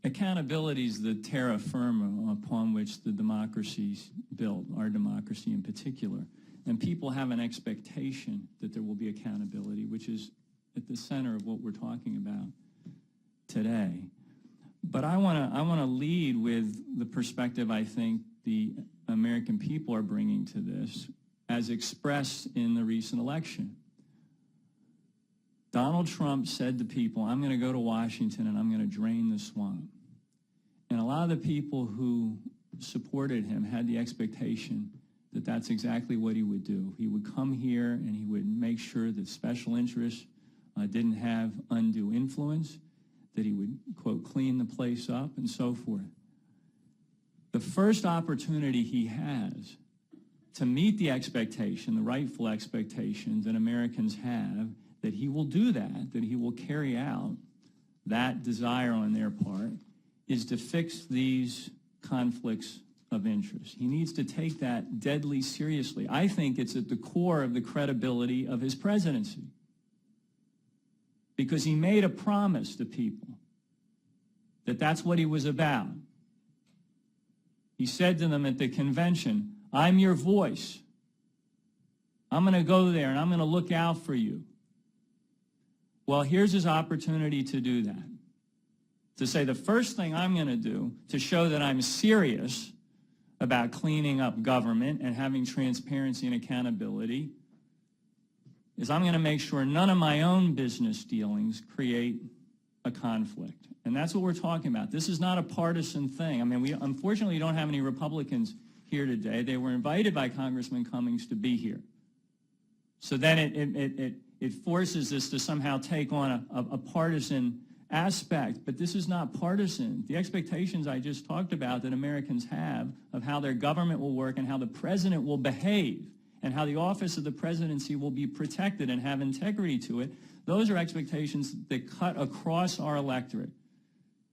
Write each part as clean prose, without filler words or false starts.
accountability is the terra firma upon which the democracy's built, our democracy in particular. And people have an expectation that there will be accountability, which is at the center of what we're talking about today. But I want to lead with the perspective I think the American people are bringing to this, as expressed in the recent election. Donald Trump said to people, I'm going to go to Washington and I'm going to drain the swamp. And a lot of the people who supported him had the expectation that that's exactly what he would do. He would come here and he would make sure that special interests didn't have undue influence, that he would, quote, clean the place up and so forth. The first opportunity he has to meet the expectation, the rightful expectation that Americans have, that he will do that he will carry out that desire on their part, is to fix these conflicts of interest. He needs to take that deadly seriously. I think it's at the core of the credibility of his presidency, because he made a promise to people that that's what he was about. He said to them at the convention, I'm your voice. I'm going to go there and I'm going to look out for you. Well, here's his opportunity to do that. To say the first thing I'm going to do to show that I'm serious about cleaning up government and having transparency and accountability is I'm going to make sure none of my own business dealings create a conflict. And that's what we're talking about. This is not a partisan thing. I mean, we unfortunately don't have any Republicans here today. They were invited by Congressman Cummings to be here. So then it forces us to somehow take on a partisan aspect, but this is not partisan. The expectations I just talked about that Americans have of how their government will work and how the president will behave and how the office of the presidency will be protected and have integrity to it, those are expectations that cut across our electorate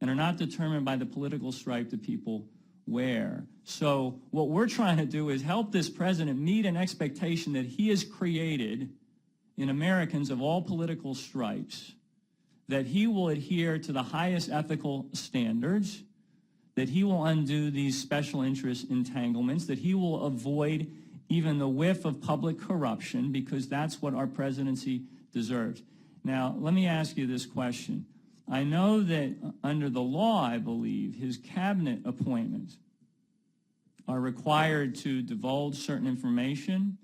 and are not determined by the political stripe that people wear. So what we're trying to do is help this president meet an expectation that he has created in Americans of all political stripes, that he will adhere to the highest ethical standards, that he will undo these special interest entanglements, that he will avoid even the whiff of public corruption, because that's what our presidency deserves. Now, let me ask you this question. I know that under the law, I believe, his cabinet appointments are required to divulge certain information,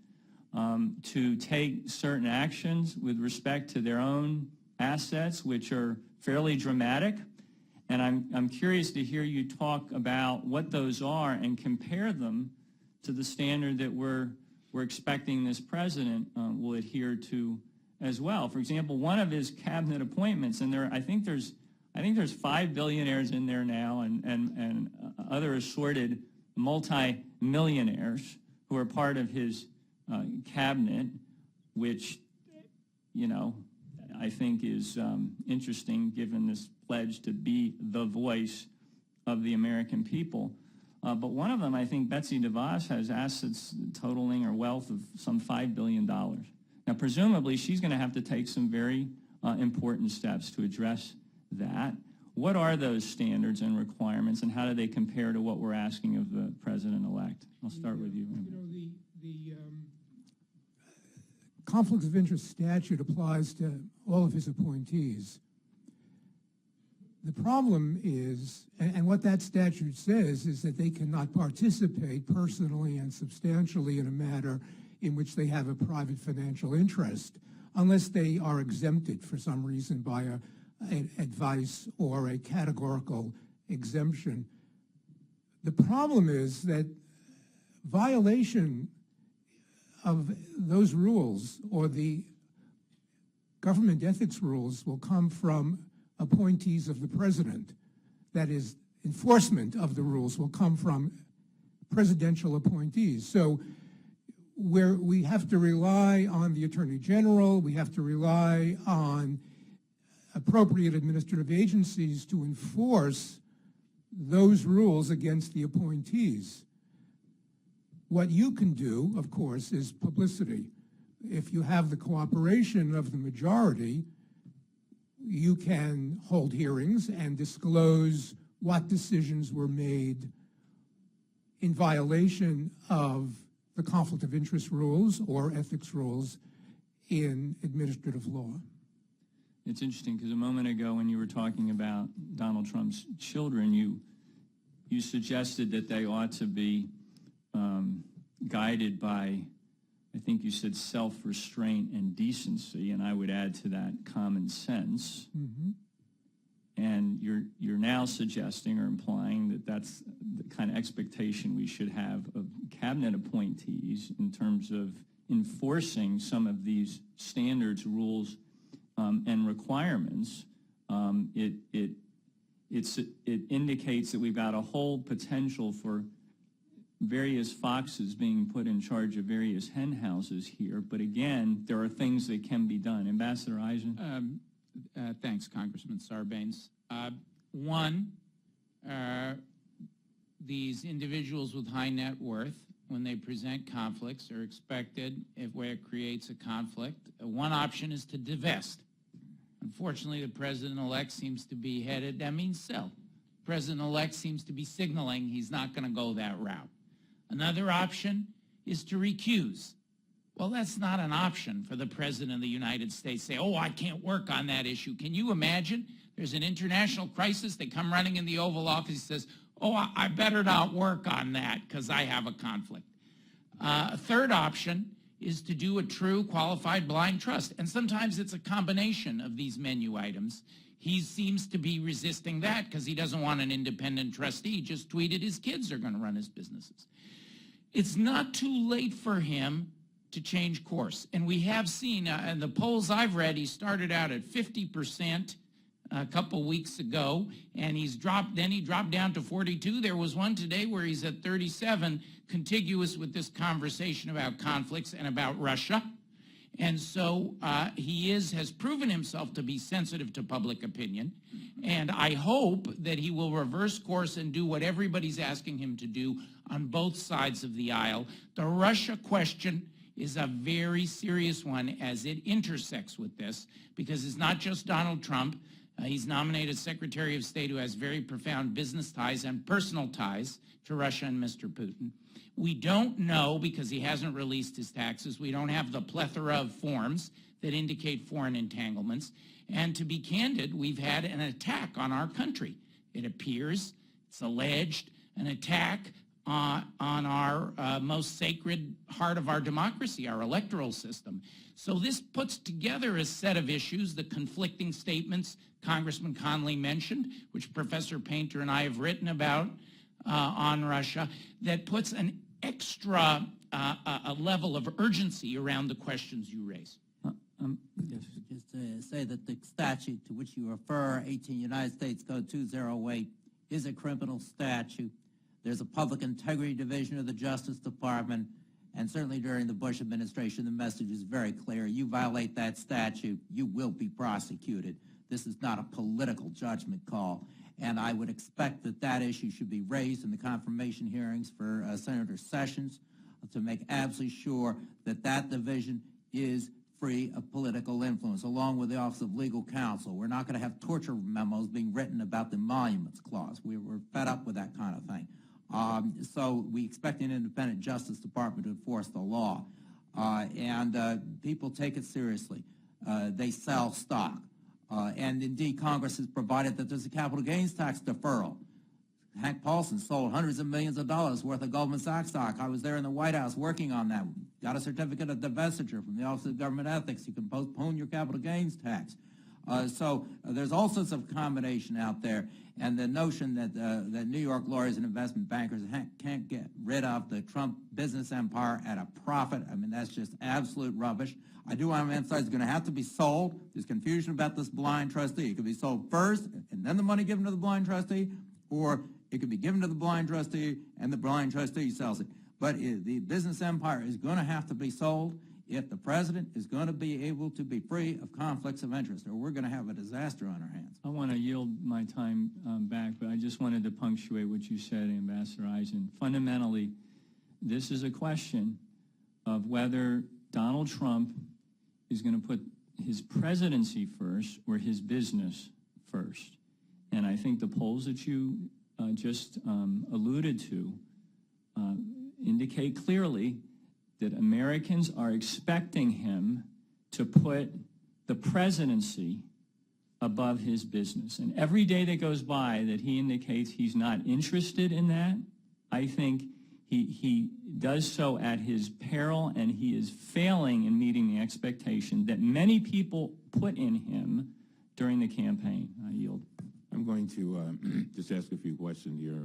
to take certain actions with respect to their own assets, which are fairly dramatic. And I'm curious to hear you talk about what those are and compare them to the standard that we're expecting this president will adhere to as well. For example, one of his cabinet appointments, and I think there's 5 billionaires in there now, and other assorted multi-millionaires who are part of his cabinet, which, you know, I think is interesting given this pledge to be the voice of the American people. But one of them, I think Betsy DeVos, has assets totaling or wealth of some $5 billion. Now, presumably, she's going to have to take some very important steps to address that. What are those standards and requirements, and how do they compare to what we're asking of the president-elect? I'll start with you. You know, the conflicts of interest statute applies to all of his appointees. The problem is, and what that statute says, is that they cannot participate personally and substantially in a matter in which they have a private financial interest, unless they are exempted for some reason by an advice or a categorical exemption. The problem is that violation of those rules or the government ethics rules will come from appointees of the president. That is, enforcement of the rules will come from presidential appointees. So we have to rely on the Attorney General, we have to rely on appropriate administrative agencies to enforce those rules against the appointees. What you can do, of course, is publicity. If you have the cooperation of the majority, you can hold hearings and disclose what decisions were made in violation of the conflict of interest rules or ethics rules in administrative law. It's interesting because a moment ago when you were talking about Donald Trump's children, you suggested that they ought to be guided by, I think you said, self-restraint and decency, and I would add to that common sense. Mm-hmm. And you're now suggesting or implying that that's the kind of expectation we should have of cabinet appointees in terms of enforcing some of these standards, rules, and requirements. It indicates that we've got a whole potential for various foxes being put in charge of various hen houses here. But again, there are things that can be done. Ambassador Eisen? Thanks, Congressman Sarbanes. One, these individuals with high net worth, when they present conflicts, are expected, where it creates a conflict, one option is to divest. Unfortunately, the president-elect seems to be headed, that means sell. The president-elect seems to be signaling he's not going to go that route. Another option is to recuse. Well, that's not an option for the President of the United States. Say, oh, I can't work on that issue. Can you imagine? There's an international crisis. They come running in the Oval Office. He says, oh, I better not work on that because I have a conflict. A third option is to do a true qualified blind trust. And sometimes it's a combination of these menu items. He seems to be resisting that because he doesn't want an independent trustee. He just tweeted his kids are going to run his businesses. It's not too late for him to change course. And we have seen, in the polls I've read, he started out at 50% a couple weeks ago, and he dropped down to 42. There was one today where he's at 37, contiguous with this conversation about conflicts and about Russia. And so he has proven himself to be sensitive to public opinion. And I hope that he will reverse course and do what everybody's asking him to do on both sides of the aisle. The Russia question is a very serious one as it intersects with this, because it's not just Donald Trump. He's nominated Secretary of State who has very profound business ties and personal ties to Russia and Mr. Putin. We don't know, because he hasn't released his taxes. We don't have the plethora of forms that indicate foreign entanglements. And to be candid, we've had an attack on our country. It appears, it's alleged, an attack on our most sacred heart of our democracy, our electoral system. So this puts together a set of issues, the conflicting statements Congressman Conley mentioned, which Professor Painter and I have written about on Russia, that puts an extra a level of urgency around the questions you raise. Yes. Just to say that the statute to which you refer, 18 United States Code 208, is a criminal statute. There's a public integrity division of the Justice Department, and certainly during the Bush administration, the message is very clear. You violate that statute, you will be prosecuted. This is not a political judgment call, and I would expect that that issue should be raised in the confirmation hearings for Senator Sessions to make absolutely sure that that division is free of political influence, along with the Office of Legal Counsel. We're not going to have torture memos being written about the Emoluments Clause. We're fed up with that kind of thing. So we expect an independent Justice Department to enforce the law. And people take it seriously. They sell stock. And indeed, Congress has provided that there's a capital gains tax deferral. Hank Paulson sold hundreds of millions of dollars worth of Goldman Sachs stock. I was there in the White House working on that. Got a certificate of divestiture from the Office of Government Ethics. You can postpone your capital gains tax. So there's all sorts of combination out there. And the notion that that New York lawyers and investment bankers can't get rid of the Trump business empire at a profit, I mean, that's just absolute rubbish. I do want to emphasize it's going to have to be sold. There's confusion about this blind trustee. It could be sold first and then the money given to the blind trustee, or it could be given to the blind trustee and the blind trustee sells it. But the business empire is going to have to be sold if the president is going to be able to be free of conflicts of interest, or we're going to have a disaster on our hands. I want to yield my time back, but I just wanted to punctuate what you said, Ambassador Eisen. Fundamentally, this is a question of whether Donald Trump is going to put his presidency first or his business first. and I think the polls that you just alluded to indicate clearly that Americans are expecting him to put the presidency above his business. And every day that goes by that he indicates he's not interested in that, I think he does so at his peril, and he is failing in meeting the expectation that many people put in him during the campaign. I yield. I'm going to just ask a few questions here.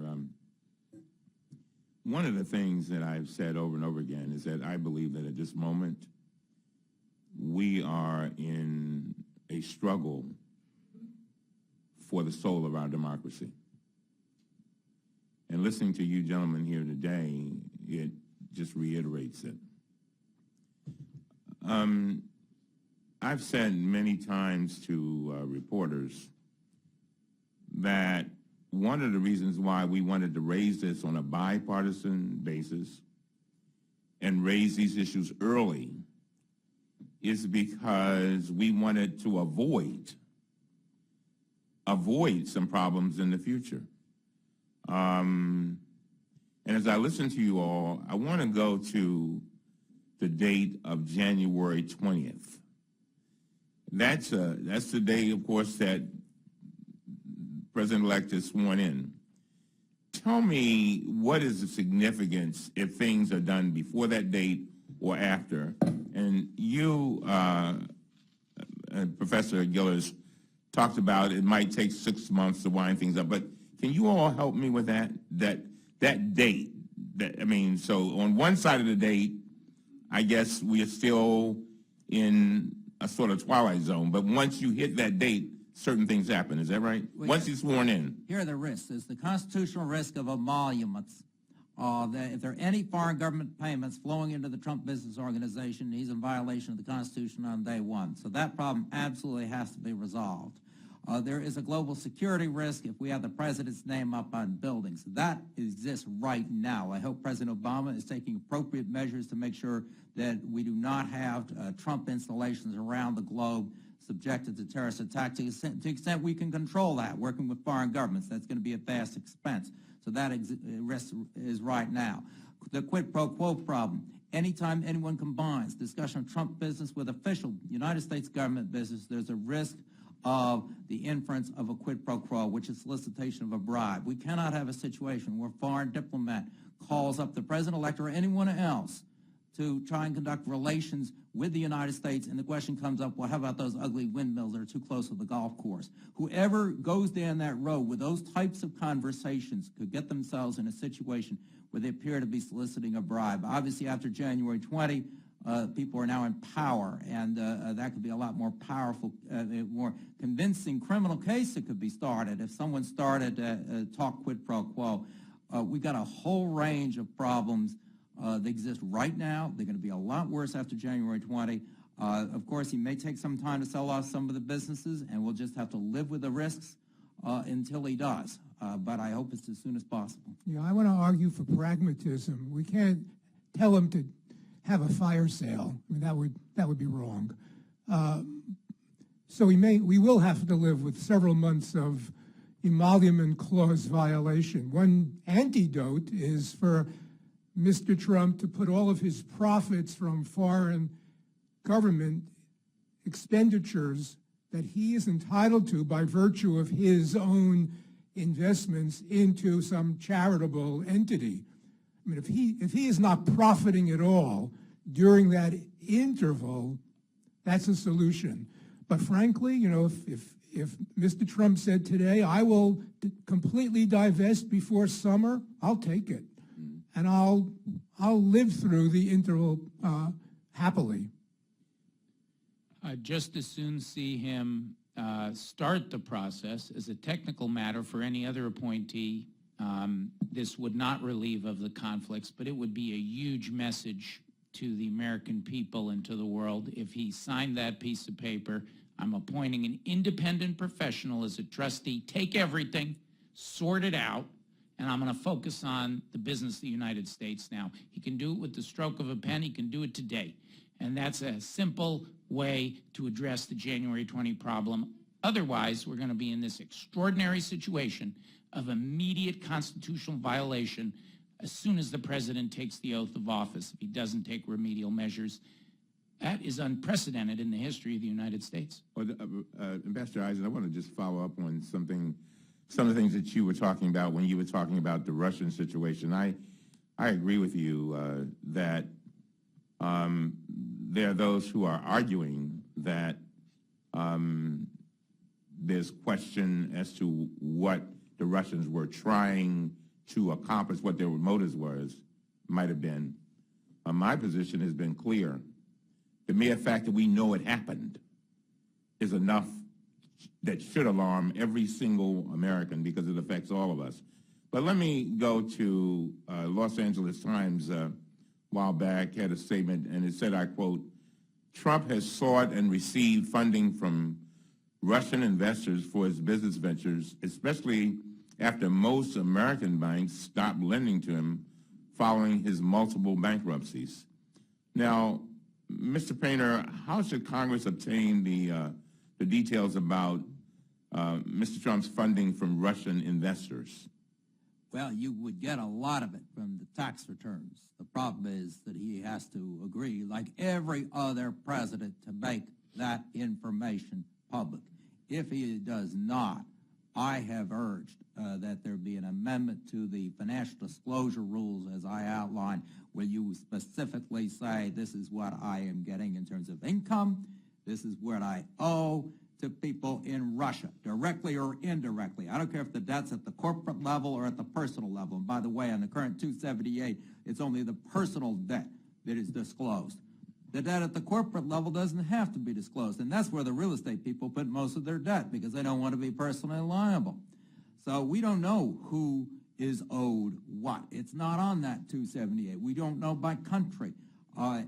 One of the things that I've said over and over again is that I believe that at this moment we are in a struggle for the soul of our democracy. And listening to you gentlemen here today, it just reiterates it. I've said many times to reporters that one of the reasons why we wanted to raise this on a bipartisan basis and raise these issues early is because we wanted to avoid some problems in the future. And as I listen to you all, I want to go to the date of January 20th. That's the day, of course, that President-elect is sworn in. Tell me, what is the significance if things are done before that date or after? And you, Professor Gillers, talked about it might take 6 months to wind things up, but can you all help me with that date? So on one side of the date, I guess we are still in a sort of twilight zone, but once you hit that date, certain things happen. Is that right? Well, once he's sworn in. Here are the risks. There's the constitutional risk of emoluments. That if there are any foreign government payments flowing into the Trump Business Organization, he's in violation of the Constitution on day one. So that problem absolutely has to be resolved. There is a global security risk if we have the president's name up on buildings. That exists right now. I hope President Obama is taking appropriate measures to make sure that we do not have Trump installations around the globe subjected to terrorist attacks to the extent we can control that, working with foreign governments. That's going to be at vast expense. So that risk is right now. The quid pro quo problem. Anytime anyone combines discussion of Trump business with official United States government business, there's a risk of the inference of a quid pro quo, which is solicitation of a bribe. We cannot have a situation where a foreign diplomat calls up the president-elect or anyone else to try and conduct relations with the United States, and the question comes up, well, how about those ugly windmills that are too close to the golf course? Whoever goes down that road with those types of conversations could get themselves in a situation where they appear to be soliciting a bribe. Obviously, after January 20, people are now in power, and that could be a lot more powerful, more convincing criminal case that could be started if someone started talk quid pro quo. We've got a whole range of problems that exist right now. They're going to be a lot worse after January 20. Of course, he may take some time to sell off some of the businesses, and we'll just have to live with the risks until he does. But I hope it's as soon as possible. Yeah, I want to argue for pragmatism. We can't tell him to have a fire sale. I mean, that would be wrong. So we will have to live with several months of emolument clause violation. One antidote is for Mr. Trump to put all of his profits from foreign government expenditures that he is entitled to by virtue of his own investments into some charitable entity. I mean, if he is not profiting at all during that interval, that's a solution. But frankly, you know, if Mr. Trump said today, I will completely divest before summer, I'll take it. And I'll live through the interval happily. I'd just as soon see him start the process. As a technical matter for any other appointee, this would not relieve of the conflicts, but it would be a huge message to the American people and to the world if he signed that piece of paper. I'm appointing an independent professional as a trustee. Take everything, sort it out, and I'm going to focus on the business of the United States now. He can do it with the stroke of a pen. He can do it today. And that's a simple way to address the January 20 problem. Otherwise, we're going to be in this extraordinary situation of immediate constitutional violation as soon as the president takes the oath of office, if he doesn't take remedial measures. That is unprecedented in the history of the United States. Well, Ambassador Eisen, I want to just follow up on some of the things that you were talking about when you were talking about the Russian situation. I agree with you that there are those who are arguing that there's question as to what the Russians were trying to accomplish, what their motives might have been. My position has been clear. The mere fact that we know it happened is enough that should alarm every single American because it affects all of us. But let me go to Los Angeles Times a while back, had a statement, and it said, I quote, Trump has sought and received funding from Russian investors for his business ventures, especially after most American banks stopped lending to him following his multiple bankruptcies. Now, Mr. Painter, how should Congress obtain the details about Mr. Trump's funding from Russian investors? Well, you would get a lot of it from the tax returns. The problem is that he has to agree, like every other president, to make that information public. If he does not, I have urged that there be an amendment to the financial disclosure rules, as I outlined, where you specifically say this is what I am getting in terms of income, this is what I owe to people in Russia, directly or indirectly. I don't care if the debt's at the corporate level or at the personal level. And by the way, on the current 278, it's only the personal debt that is disclosed. The debt at the corporate level doesn't have to be disclosed, and that's where the real estate people put most of their debt because they don't want to be personally liable. So we don't know who is owed what. It's not on that 278. We don't know by country. I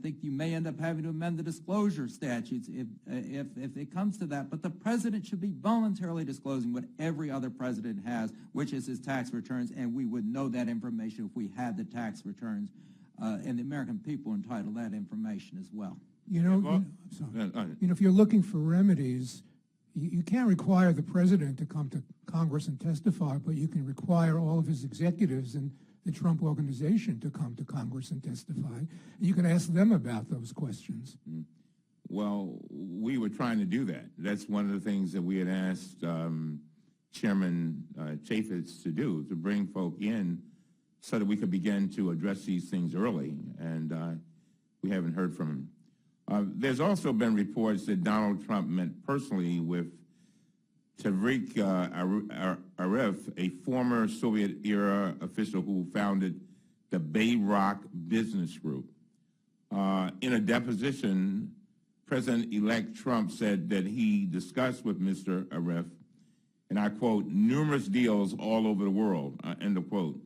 think you may end up having to amend the disclosure statutes if it comes to that. But the president should be voluntarily disclosing what every other president has, which is his tax returns, and we would know that information if we had the tax returns, and the American people entitled that information as well. I'm sorry. If you're looking for remedies, you can't require the president to come to Congress and testify, but you can require all of his executives and the Trump organization to come to Congress and testify. You can ask them about those questions. Well, we were trying to do that. That's one of the things that we had asked Chairman Chaffetz to do, to bring folk in so that we could begin to address these things early, and we haven't heard from him. There's also been reports that Donald Trump met personally with Tavrik Arif, a former Soviet-era official who founded the Bayrock Business Group. In a deposition, President-elect Trump said that he discussed with Mr. Arif, and I quote, numerous deals all over the world, end of quote.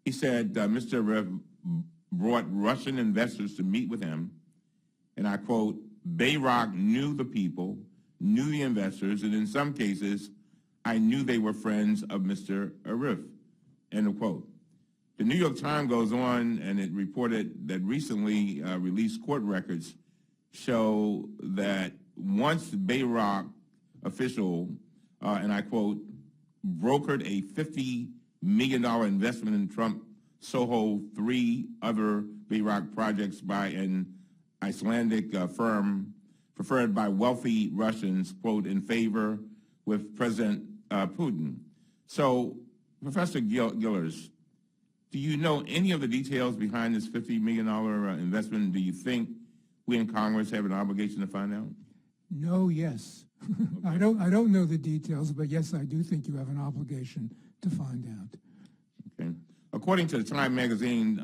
He said Mr. Arif brought Russian investors to meet with him, and I quote, Bayrock knew the people, knew the investors, and in some cases, I knew they were friends of Mr. Arif, end of quote. The New York Times goes on, and it reported that recently released court records show that once Bayrock official, and I quote, brokered a $50 million investment in Trump Soho 3 other Bayrock projects by an Icelandic firm preferred by wealthy Russians, quote, in favor with President Putin. So, Professor Gillers, do you know any of the details behind this $50 million investment? Do you think we in Congress have an obligation to find out? No, yes. Okay. I don't know the details, but yes, I do think you have an obligation to find out. Okay. According to the Time magazine,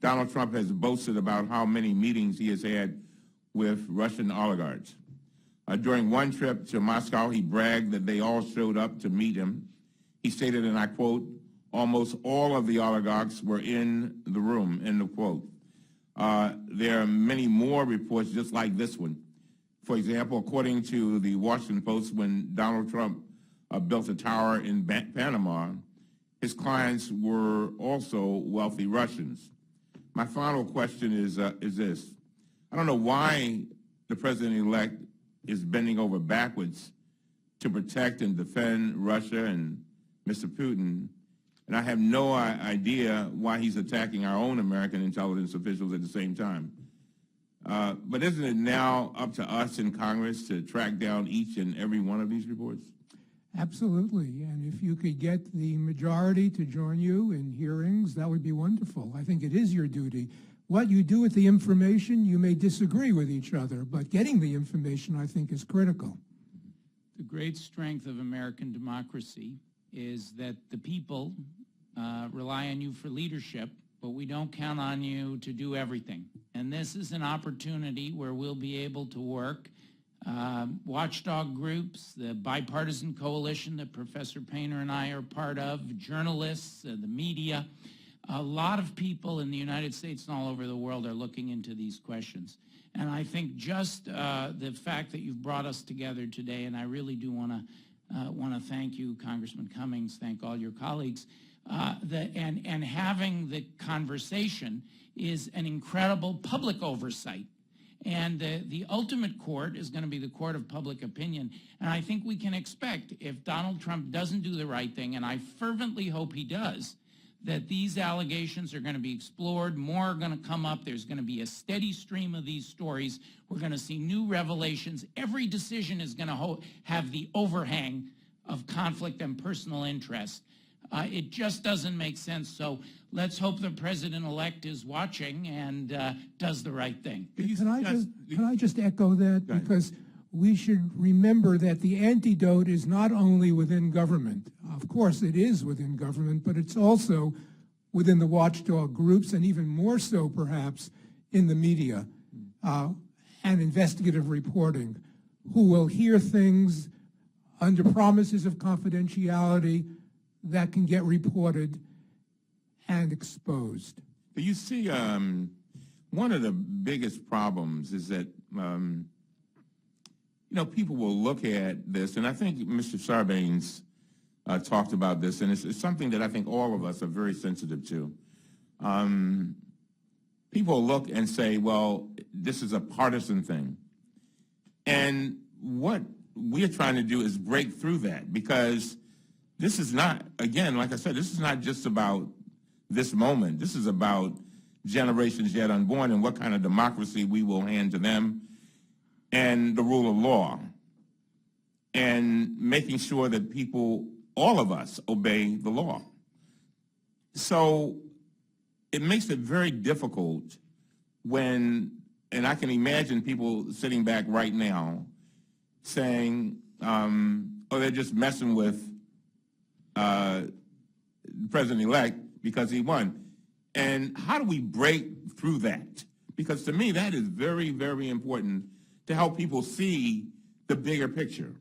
Donald Trump has boasted about how many meetings he has had with Russian oligarchs. During one trip to Moscow, he bragged that they all showed up to meet him. He stated, and I quote, almost all of the oligarchs were in the room, end of quote. There are many more reports just like this one. For example, according to the Washington Post, when Donald Trump built a tower in Panama, his clients were also wealthy Russians. My final question is this. I don't know why the president-elect is bending over backwards to protect and defend Russia and Mr. Putin, and I have no idea why he's attacking our own American intelligence officials at the same time. But isn't it now up to us in Congress to track down each and every one of these reports? Absolutely, and if you could get the majority to join you in hearings, that would be wonderful. I think it is your duty. What you do with the information, you may disagree with each other, but getting the information, I think, is critical. The great strength of American democracy is that the people rely on you for leadership, but we don't count on you to do everything. And this is an opportunity where we'll be able to work. Watchdog groups, the bipartisan coalition that Professor Painter and I are part of, journalists, the media, a lot of people in the United States and all over the world are looking into these questions. And I think just the fact that you've brought us together today, and I really do want to thank you, Congressman Cummings, thank all your colleagues, and having the conversation is an incredible public oversight. And the ultimate court is going to be the court of public opinion. And I think we can expect, if Donald Trump doesn't do the right thing, and I fervently hope he does, that these allegations are going to be explored, more are going to come up, there's going to be a steady stream of these stories, we're going to see new revelations, every decision is going to have the overhang of conflict and personal interest. It just doesn't make sense, so let's hope the president-elect is watching and does the right thing. Can I just echo that? Because we should remember that the antidote is not only within government. Of course, it is within government, but it's also within the watchdog groups, and even more so, perhaps, in the media and investigative reporting, who will hear things under promises of confidentiality that can get reported and exposed. But you see, one of the biggest problems is that, people will look at this, and I think Mr. Sarbanes talked about this, and it's something that I think all of us are very sensitive to. People look and say, well, this is a partisan thing. And what we're trying to do is break through that, because this is not, again, like I said, this is not just about this moment. This is about generations yet unborn and what kind of democracy we will hand to them, and the rule of law, and making sure that people, all of us, obey the law. So it makes it very difficult when, and I can imagine people sitting back right now saying, oh, they're just messing with the president-elect because he won. And how do we break through that? Because to me, that is very, very important to help people see the bigger picture.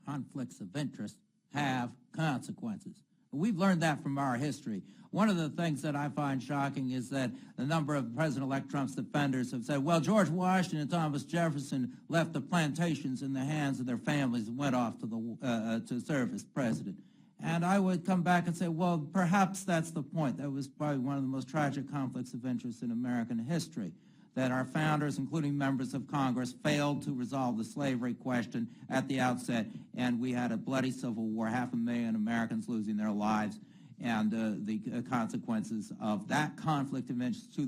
Conflicts of interest have consequences. We've learned that from our history. One of the things that I find shocking is that a number of President-elect Trump's defenders have said, well, George Washington and Thomas Jefferson left the plantations in the hands of their families and went off to serve as president. And I would come back and say, well, perhaps that's the point. That was probably one of the most tragic conflicts of interest in American history, that our founders, including members of Congress, failed to resolve the slavery question at the outset, and we had a bloody civil war, 500,000 Americans losing their lives, and the consequences of that conflict of interest to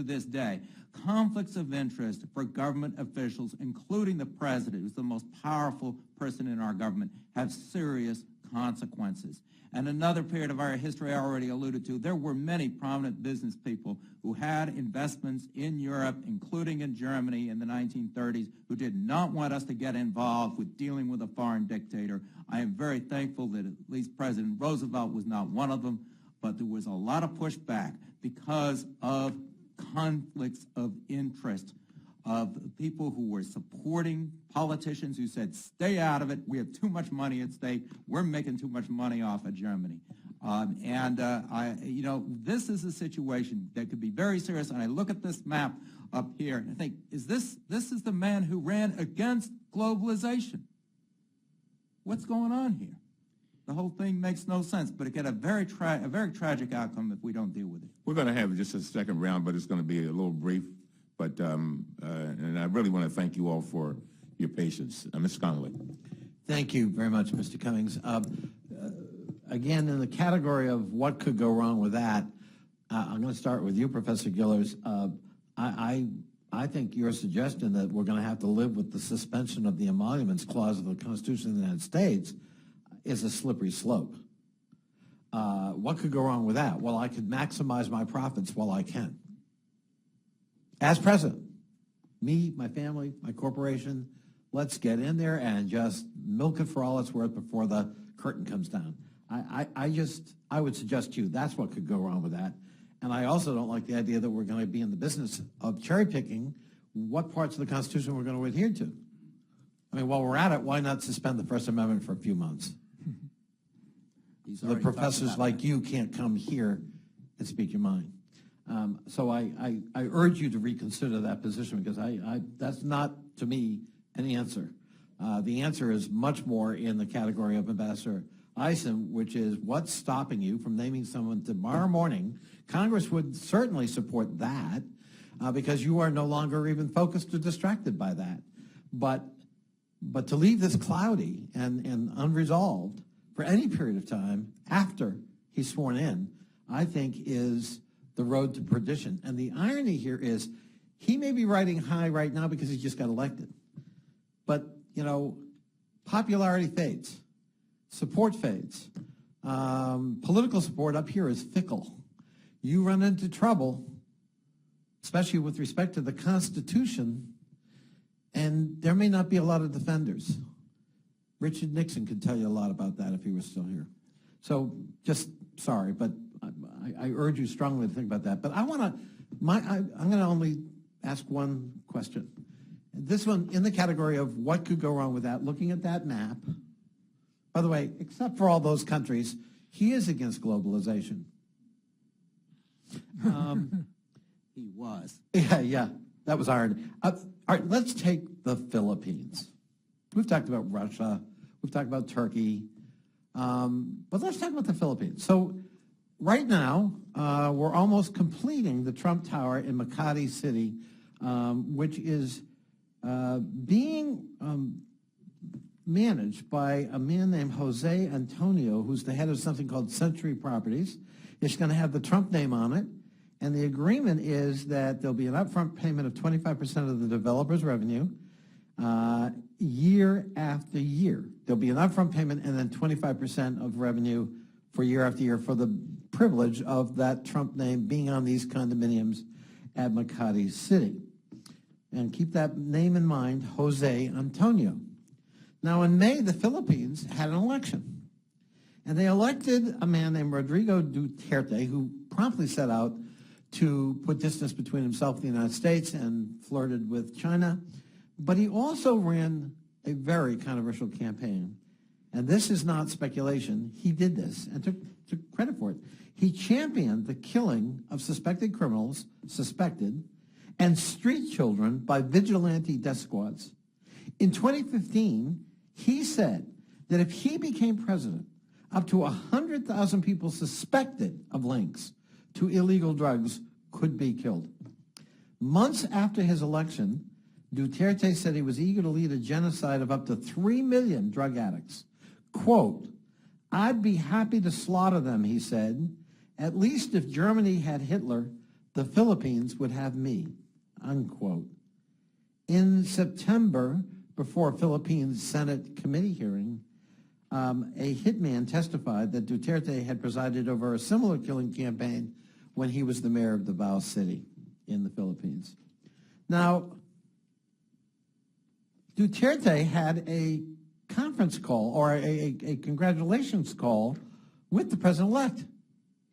this day. Conflicts of interest for government officials, including the president, who's the most powerful person in our government, have serious consequences. And another period of our history I already alluded to, there were many prominent business people who had investments in Europe, including in Germany in the 1930s, who did not want us to get involved with dealing with a foreign dictator. I am very thankful that at least President Roosevelt was not one of them, but there was a lot of pushback because of conflicts of interest, of people who were supporting politicians who said, stay out of it, we have too much money at stake, we're making too much money off of Germany. This is a situation that could be very serious, and I look at this map up here, and I think, this is the man who ran against globalization. What's going on here? The whole thing makes no sense, but it got a very tragic outcome if we don't deal with it. We're going to have just a second round, but it's going to be a little brief. But and I really want to thank you all for your patience. Mr. Conway. Thank you very much, Mr. Cummings. Again, in the category of what could go wrong with that, I'm going to start with you, Professor Gillers. I think your suggestion that we're going to have to live with the suspension of the emoluments clause of the Constitution of the United States is a slippery slope. What could go wrong with that? Well, I could maximize my profits while I can. As president, me, my family, my corporation, let's get in there and just milk it for all it's worth before the curtain comes down. I would suggest to you that's what could go wrong with that. And I also don't like the idea that we're going to be in the business of cherry picking what parts of the Constitution we're going to adhere to. I mean, while we're at it, why not suspend the First Amendment for a few months? So the professors like you can't come here and speak your mind. So I urge you to reconsider that position, because that's not, to me, an answer. The answer is much more in the category of Ambassador Eisen, which is what's stopping you from naming someone tomorrow morning. Congress would certainly support that because you are no longer even focused or distracted by that. But to leave this cloudy and unresolved for any period of time after he's sworn in, I think is the road to perdition. And the irony here is he may be riding high right now because he just got elected. But, you know, popularity fades. Support fades. Political support up here is fickle. You run into trouble, especially with respect to the Constitution, and there may not be a lot of defenders. Richard Nixon could tell you a lot about that if he was still here. So just sorry, but I urge you strongly to think about that. But I'm going to only ask one question. This one in the category of what could go wrong with that, looking at that map. By the way, except for all those countries, he is against globalization. He was. Yeah, that was irony. All right, let's take the Philippines. We've talked about Russia. We've talked about Turkey. But let's talk about the Philippines. So right now, we're almost completing the Trump Tower in Makati City, which is being managed by a man named Jose Antonio, who's the head of something called Century Properties. It's going to have the Trump name on it. And the agreement is that there'll be an upfront payment of 25% of the developer's revenue year after year. There'll be an upfront payment and then 25% of revenue for year after year for the privilege of that Trump name being on these condominiums at Makati City. And keep that name in mind, Jose Antonio. Now, in May, the Philippines had an election. And they elected a man named Rodrigo Duterte, who promptly set out to put distance between himself and the United States and flirted with China. But he also ran a very controversial campaign. And this is not speculation. He did this and took credit for it. He championed the killing of suspected criminals, and street children by vigilante death squads. In 2015, he said that if he became president, up to 100,000 people suspected of links to illegal drugs could be killed. Months after his election, Duterte said he was eager to lead a genocide of up to 3 million drug addicts. Quote, "I'd be happy to slaughter them," he said. "At least if Germany had Hitler, the Philippines would have me," unquote. In September, before a Philippines Senate committee hearing, a hitman testified that Duterte had presided over a similar killing campaign when he was the mayor of Davao City in the Philippines. Now, Duterte had a conference call or a congratulations call with the president-elect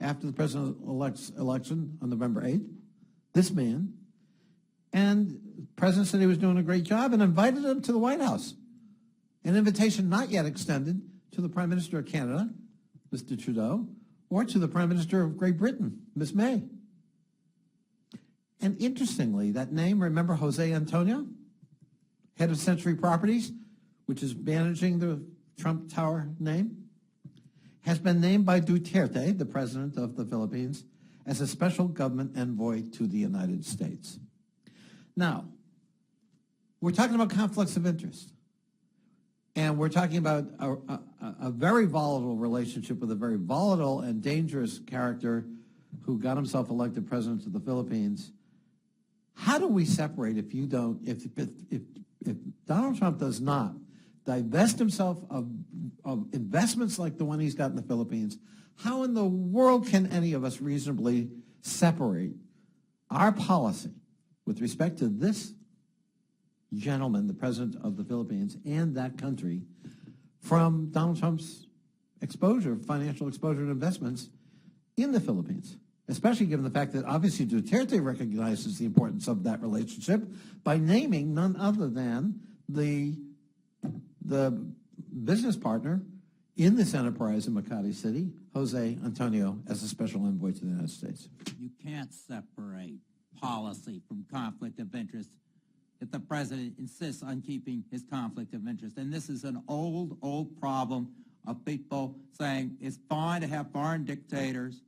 after the president-elect's election on November 8th, this man. And the president said he was doing a great job and invited him to the White House. An invitation not yet extended to the Prime Minister of Canada, Mr. Trudeau, or to the Prime Minister of Great Britain, Ms. May. And interestingly, that name, remember Jose Antonio, head of Century Properties, which is managing the Trump Tower name, has been named by Duterte, the president of the Philippines, as a special government envoy to the United States. Now, we're talking about conflicts of interest. And we're talking about a very volatile relationship with a very volatile and dangerous character who got himself elected president of the Philippines. How do we separate if Donald Trump does not divest himself of investments like the one he's got in the Philippines? How in the world can any of us reasonably separate our policy with respect to this gentleman, the president of the Philippines, and that country, from Donald Trump's exposure, financial exposure and investments in the Philippines, especially given the fact that obviously Duterte recognizes the importance of that relationship by naming none other than the business partner in this enterprise in Makati City, Jose Antonio, as a special envoy to the United States. You can't separate policy from conflict of interest if the president insists on keeping his conflict of interest. And this is an old problem of people saying it's fine to have foreign dictators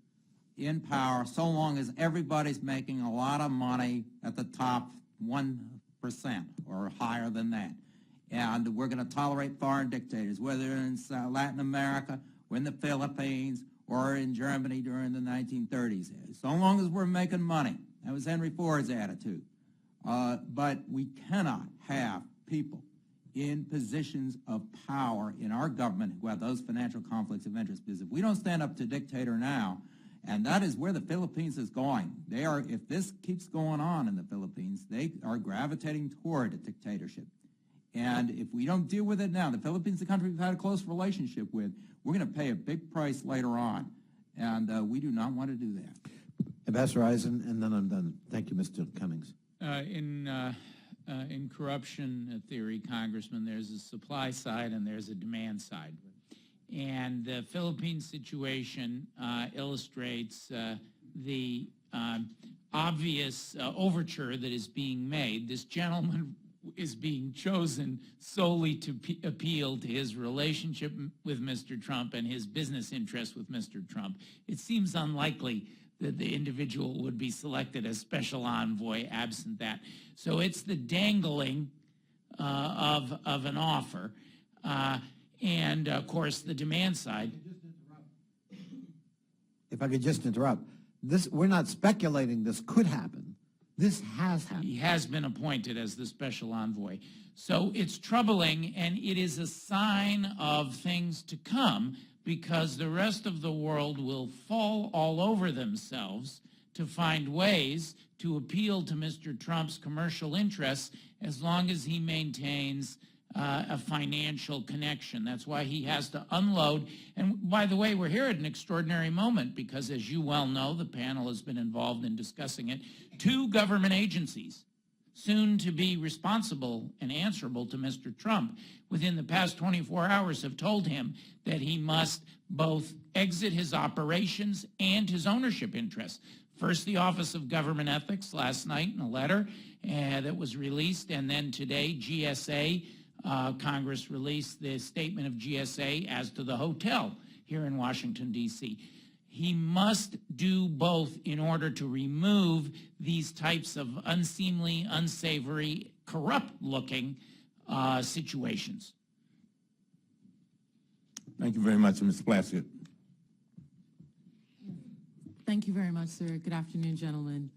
in power so long as everybody's making a lot of money at the top 1% or higher than that. And we're going to tolerate foreign dictators, whether in Latin America, or in the Philippines, or in Germany during the 1930s. So long as we're making money. That was Henry Ford's attitude. But we cannot have people in positions of power in our government who have those financial conflicts of interest. Because if we don't stand up to dictator now, and that is where the Philippines is going. If this keeps going on in the Philippines, they are gravitating toward a dictatorship. And if we don't deal with it now, the Philippines, the country we've had a close relationship with, we're going to pay a big price later on. And we do not want to do that. Ambassador Eisen, and then I'm done. Thank you, Mr. Cummings. In corruption theory, Congressman, there's a supply side and there's a demand side. And the Philippine situation illustrates the obvious overture that is being made. This gentleman is being chosen solely to appeal to his relationship with Mr. Trump and his business interests with Mr. Trump. It seems unlikely that the individual would be selected as special envoy absent that. So it's the dangling of an offer. And, of course, the demand side. If I could just interrupt. We're not speculating this could happen. This has happened. He has been appointed as the special envoy. So it's troubling, and it is a sign of things to come, because the rest of the world will fall all over themselves to find ways to appeal to Mr. Trump's commercial interests as long as he maintains a financial connection. That's why he has to unload. And by the way, we're here at an extraordinary moment because, as you well know, the panel has been involved in discussing it. 2 government agencies, soon to be responsible and answerable to Mr. Trump, within the past 24 hours have told him that he must both exit his operations and his ownership interests. First, the Office of Government Ethics last night in a letter that was released, and then today, GSA. Congress released the statement of GSA as to the hotel here in Washington, D.C. He must do both in order to remove these types of unseemly, unsavory, corrupt-looking situations. Thank you very much, Mr. Plaskett. Thank you very much, sir. Good afternoon, gentlemen.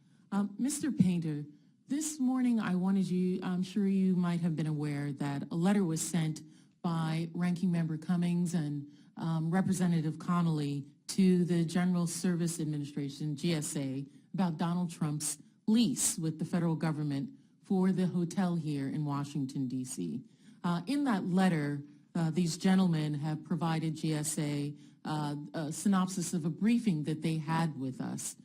Mr. Painter, this morning I wanted you, I'm sure you might have been aware that a letter was sent by Ranking Member Cummings and Representative Connolly to the General Service Administration, GSA, about Donald Trump's lease with the federal government for the hotel here in Washington, D.C. In that letter, these gentlemen have provided GSA a synopsis of a briefing that they had with us.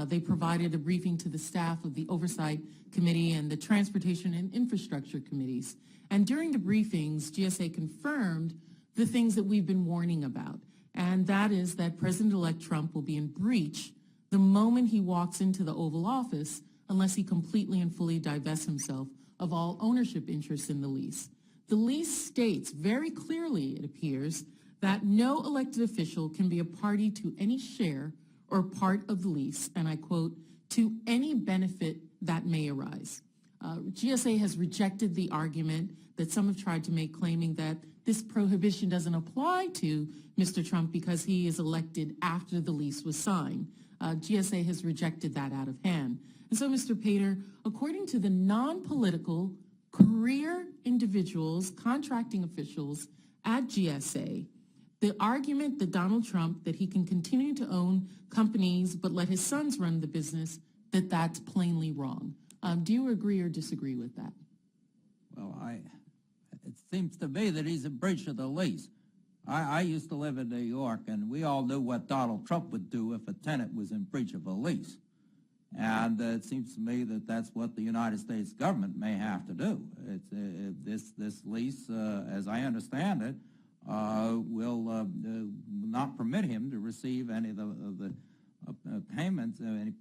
They provided a briefing to the staff of the Oversight Committee and the Transportation and Infrastructure Committees. And during the briefings, GSA confirmed the things that we've been warning about. And that is that President-elect Trump will be in breach the moment he walks into the Oval Office unless he completely and fully divests himself of all ownership interests in the lease. The lease states very clearly, it appears, that no elected official can be a party to any share or part of the lease, and I quote, to any benefit that may arise. GSA has rejected the argument that some have tried to make, claiming that this prohibition doesn't apply to Mr. Trump because he is elected after the lease was signed. GSA has rejected that out of hand. And so, Mr. Pater, according to the non-political career individuals, contracting officials at GSA, the argument that Donald Trump, that he can continue to own companies but let his sons run the business, that's plainly wrong. Do you agree or disagree with that? Well, it seems to me that he's in breach of the lease. I used to live in New York, and we all knew what Donald Trump would do if a tenant was in breach of a lease. And it seems to me that that's what the United States government may have to do. This lease, as I understand it, will not permit him to receive any of the payments, any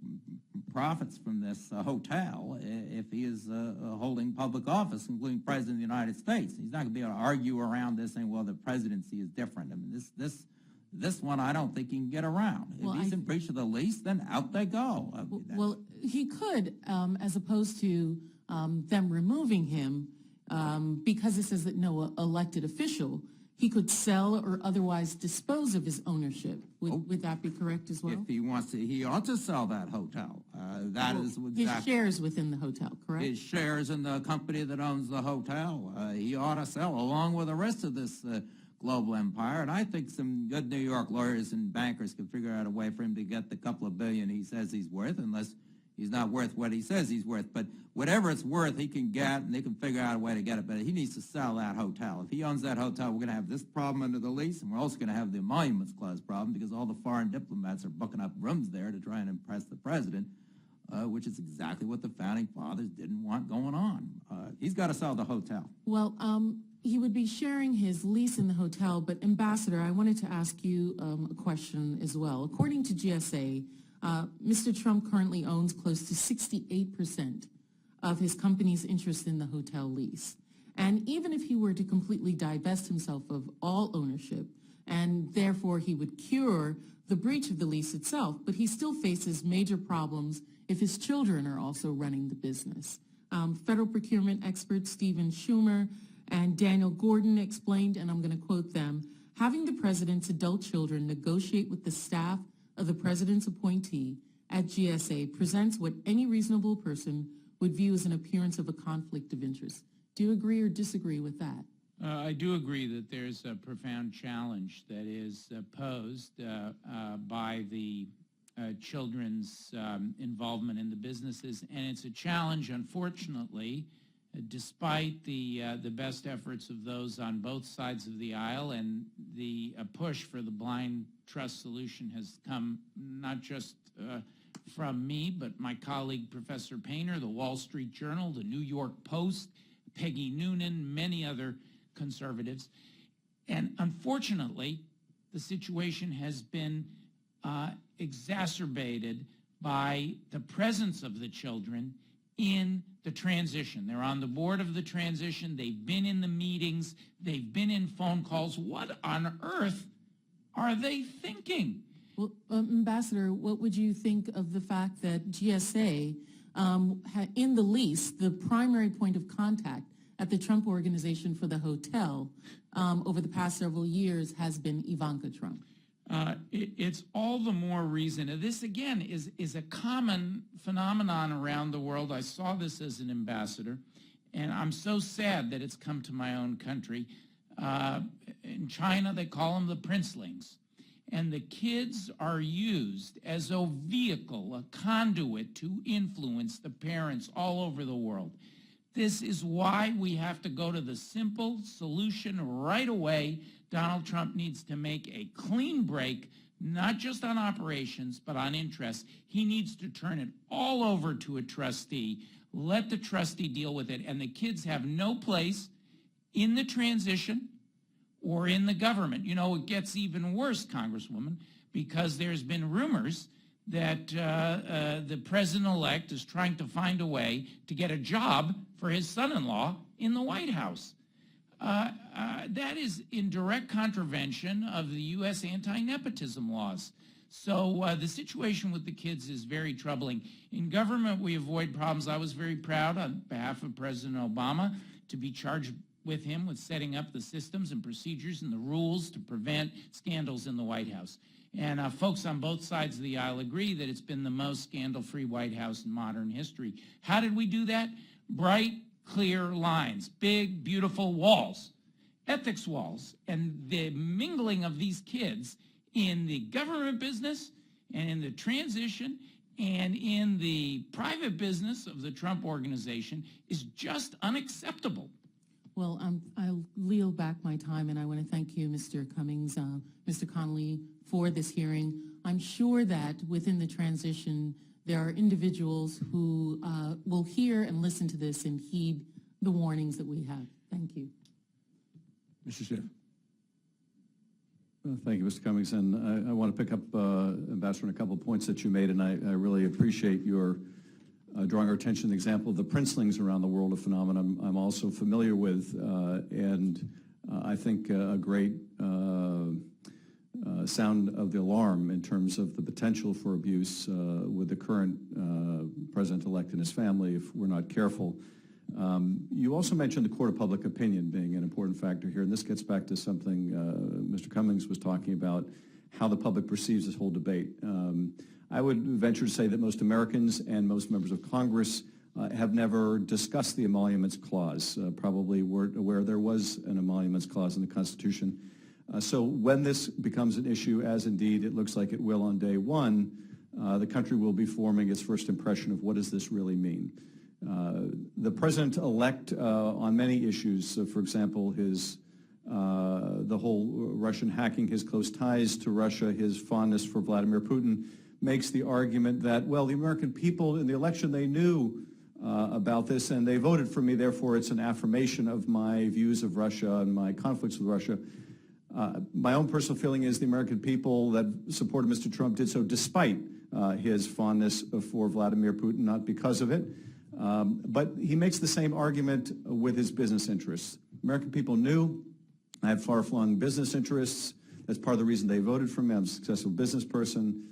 profits from this hotel if he is holding public office, including President of the United States. He's not going to be able to argue around this saying, well, the presidency is different. I mean, this one I don't think he can get around. If he's in breach of the lease, then out they go. Well, he could, as opposed to them removing him, because it says that no elected official, he could sell or otherwise dispose of his ownership. Would that be correct as well? If he wants to, he ought to sell that hotel. That is exactly his shares within the hotel, correct? His shares in the company that owns the hotel. He ought to sell along with the rest of this global empire. And I think some good New York lawyers and bankers could figure out a way for him to get the couple of billion he says he's worth, unless he's not worth what he says he's worth. But whatever it's worth, he can get, and they can figure out a way to get it. But he needs to sell that hotel. If he owns that hotel, we're going to have this problem under the lease, and we're also going to have the Emoluments Clause problem, because all the foreign diplomats are booking up rooms there to try and impress the president, which is exactly what the founding fathers didn't want going on. He's got to sell the hotel. Well, he would be sharing his lease in the hotel, but Ambassador, I wanted to ask you a question as well. According to GSA, Mr. Trump currently owns close to 68% of his company's interest in the hotel lease. And even if he were to completely divest himself of all ownership, and therefore he would cure the breach of the lease itself, but he still faces major problems if his children are also running the business. Federal procurement expert Stephen Schumer and Daniel Gordon explained, and I'm going to quote them, having the president's adult children negotiate with the staff of the president's appointee at GSA presents what any reasonable person would view as an appearance of a conflict of interest. Do you agree or disagree with that? I do agree that there's a profound challenge that is posed by the children's involvement in the businesses, and it's a challenge, unfortunately, despite the best efforts of those on both sides of the aisle, and the push for the blind trust solution has come not just from me, but my colleague Professor Painter, the Wall Street Journal, the New York Post, Peggy Noonan, many other conservatives. And unfortunately, the situation has been exacerbated by the presence of the children in the transition. They're on the board of the transition. They've been in the meetings. They've been in phone calls. What on earth are they thinking? Well, Ambassador, what would you think of the fact that GSA, in the lease, the primary point of contact at the Trump Organization for the hotel over the past several years has been Ivanka Trump? It's all the more reason. This, again, is a common phenomenon around the world. I saw this as an ambassador, and I'm so sad that it's come to my own country. In China, they call them the princelings. And the kids are used as a vehicle, a conduit to influence the parents all over the world. This is why we have to go to the simple solution right away. Donald Trump needs to make a clean break, not just on operations, but on interests. He needs to turn it all over to a trustee, let the trustee deal with it, and the kids have no place in the transition or in the government. You know, it gets even worse, Congresswoman, because there's been rumors that the president-elect is trying to find a way to get a job for his son-in-law in the White House. That is in direct contravention of the U.S. anti-nepotism laws. So the situation with the kids is very troubling. In government, we avoid problems. I was very proud on behalf of President Obama to be charged with him with setting up the systems and procedures and the rules to prevent scandals in the White House. And folks on both sides of the aisle agree that it's been the most scandal-free White House in modern history. How did we do that? Bright, clear lines, big, beautiful walls, ethics walls, and the mingling of these kids in the government business and in the transition and in the private business of the Trump organization is just unacceptable. Well, I'll yield back my time, and I want to thank you, Mr. Cummings, Mr. Connolly, for this hearing. I'm sure that within the transition, there are individuals who will hear and listen to this and heed the warnings that we have. Thank you. Mr. Schiff. Thank you, Mr. Cummings. And I want to pick up, Ambassador, on a couple of points that you made, and I really appreciate your drawing our attention to the example of the princelings around the world, a phenomenon I'm also familiar with, and I think a great sound of the alarm in terms of the potential for abuse with the current president-elect and his family if we're not careful. You also mentioned the court of public opinion being an important factor here, and this gets back to something Mr. Cummings was talking about, how the public perceives this whole debate. I would venture to say that most Americans and most members of Congress have never discussed the emoluments clause, probably weren't aware there was an emoluments clause in the Constitution. So when this becomes an issue, as indeed it looks like it will on day one, the country will be forming its first impression of what does this really mean. The president-elect on many issues, for example, the whole Russian hacking, his close ties to Russia, his fondness for Vladimir Putin, makes the argument that, well, the American people in the election, they knew about this and they voted for me, therefore it's an affirmation of my views of Russia and my conflicts with Russia. My own personal feeling is the American people that supported Mr. Trump did so despite his fondness for Vladimir Putin, not because of it. But he makes the same argument with his business interests. American people knew I have far-flung business interests. That's part of the reason they voted for me. I'm a successful business person.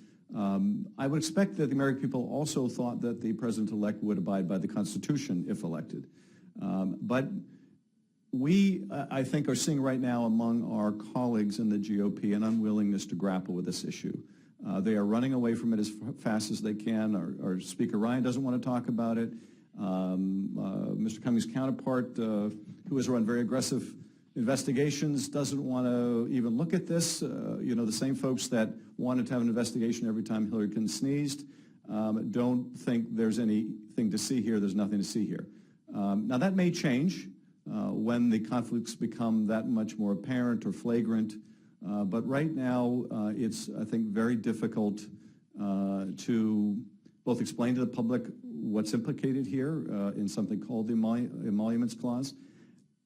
I would expect that the American people also thought that the president-elect would abide by the Constitution if elected. But we, I think, are seeing right now among our colleagues in the GOP an unwillingness to grapple with this issue. They are running away from it as fast as they can. Our Speaker Ryan doesn't want to talk about it. Mr. Cummings' counterpart, who has run very aggressive investigations, doesn't want to even look at this. The same folks that wanted to have an investigation every time Hillary Clinton sneezed don't think there's anything to see here. There's nothing to see here. Now, that may change when the conflicts become that much more apparent or flagrant. But right now, it's, I think, very difficult to both explain to the public what's implicated here in something called the emoluments clause.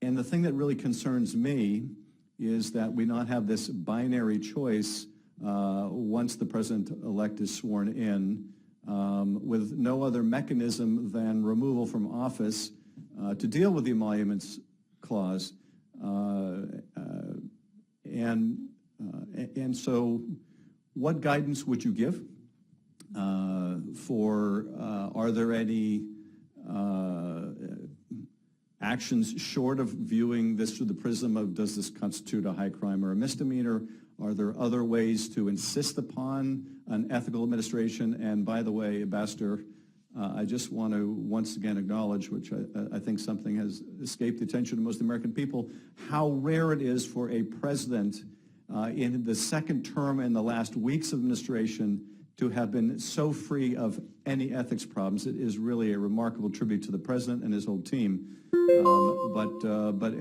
And the thing that really concerns me is that we not have this binary choice once the president-elect is sworn in with no other mechanism than removal from office to deal with the emoluments clause. And so what guidance would you give are there any actions short of viewing this through the prism of does this constitute a high crime or a misdemeanor? Are there other ways to insist upon an ethical administration? And by the way, Ambassador, I just want to once again acknowledge, which I think something has escaped the attention of most American people, how rare it is for a president in the second term and the last weeks of administration to have been so free of any ethics problems. It is really a remarkable tribute to the president and his whole team. But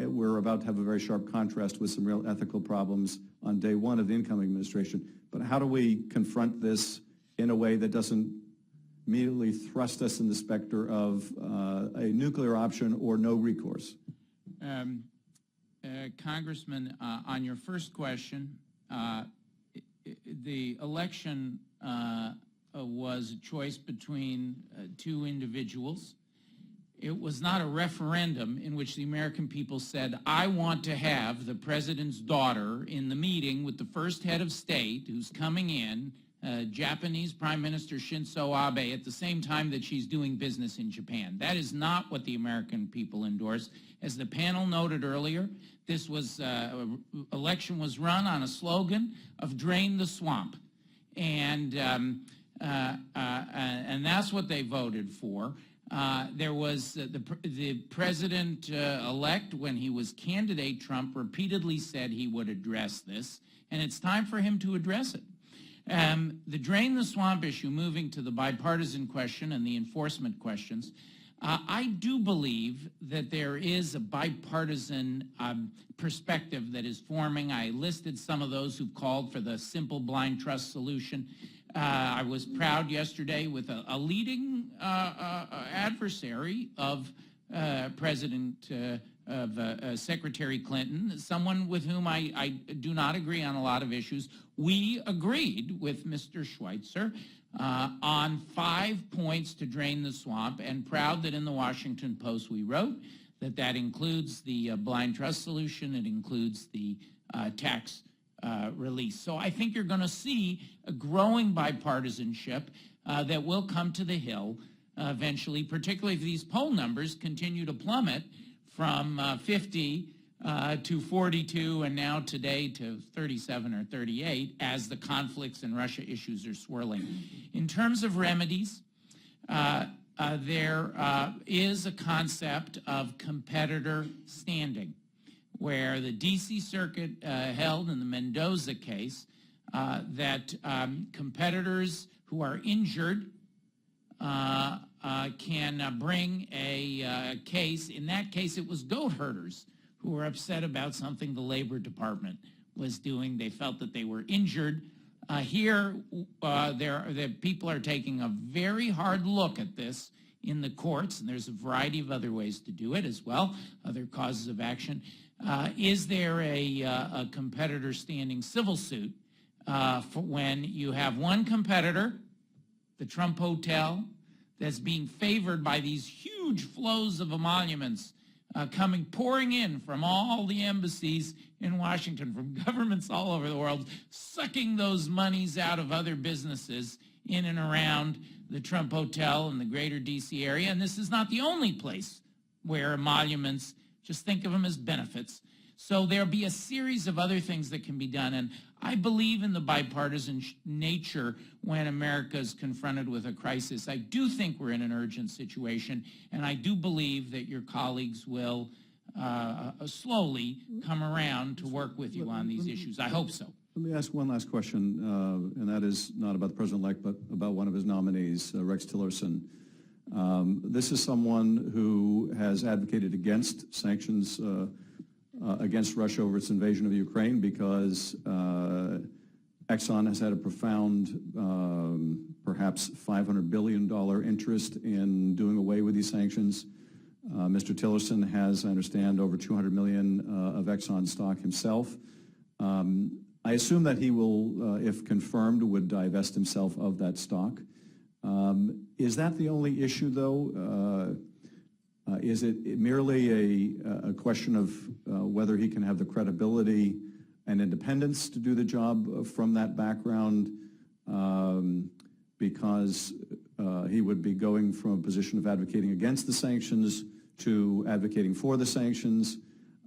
we're about to have a very sharp contrast with some real ethical problems on day one of the incoming administration. But how do we confront this in a way that doesn't immediately thrust us in the specter of a nuclear option or no recourse? Congressman, on your first question, the election was a choice between two individuals. It was not a referendum in which the American people said, I want to have the president's daughter in the meeting with the first head of state who's coming in Japanese Prime Minister Shinzo Abe at the same time that she's doing business in Japan. That is not what the American people endorse. As the panel noted earlier, this was election was run on a slogan of "Drain the Swamp," and that's what they voted for. There was the president-elect, when he was candidate Trump, repeatedly said he would address this, and it's time for him to address it. The drain the swamp issue, moving to the bipartisan question and the enforcement questions, I do believe that there is a bipartisan perspective that is forming. I listed some of those who called for the simple blind trust solution. I was proud yesterday with a leading adversary of Secretary Clinton, someone with whom I do not agree on a lot of issues. We agreed with Mr. Schweitzer on 5 points to drain the swamp, and proud that in the Washington Post we wrote that includes the blind trust solution, it includes the tax release. So I think you're going to see a growing bipartisanship that will come to the Hill eventually, particularly if these poll numbers continue to plummet from 50 to 42 and now today to 37 or 38 as the conflicts and Russia issues are swirling. In terms of remedies, there is a concept of competitor standing, where the D.C. Circuit held in the Mendoza case that competitors who are injured can bring a case. In that case, it was goat herders who were upset about something the Labor Department was doing. They felt that they were injured. Here, the people are taking a very hard look at this in the courts, and there's a variety of other ways to do it as well, other causes of action. Is there a competitor standing civil suit for when you have one competitor, the Trump Hotel, that's being favored by these huge flows of emoluments pouring in from all the embassies in Washington, from governments all over the world, sucking those monies out of other businesses in and around the Trump Hotel in the greater D.C. area. And this is not the only place where emoluments, just think of them as benefits. So there'll be a series of other things that can be done. And I believe in the bipartisan nature when America is confronted with a crisis. I do think we're in an urgent situation, and I do believe that your colleagues will slowly come around to work with you on these issues. I hope so. Let me ask one last question, and that is not about the president-elect, but about one of his nominees, Rex Tillerson. This is someone who has advocated against sanctions against Russia over its invasion of Ukraine because Exxon has had a profound, perhaps $500 billion interest in doing away with these sanctions. Mr. Tillerson has, I understand, over $200 million of Exxon stock himself. I assume that he will, if confirmed, would divest himself of that stock. Is that the only issue, though? Is it merely a question of whether he can have the credibility and independence to do the job from that background, because he would be going from a position of advocating against the sanctions to advocating for the sanctions,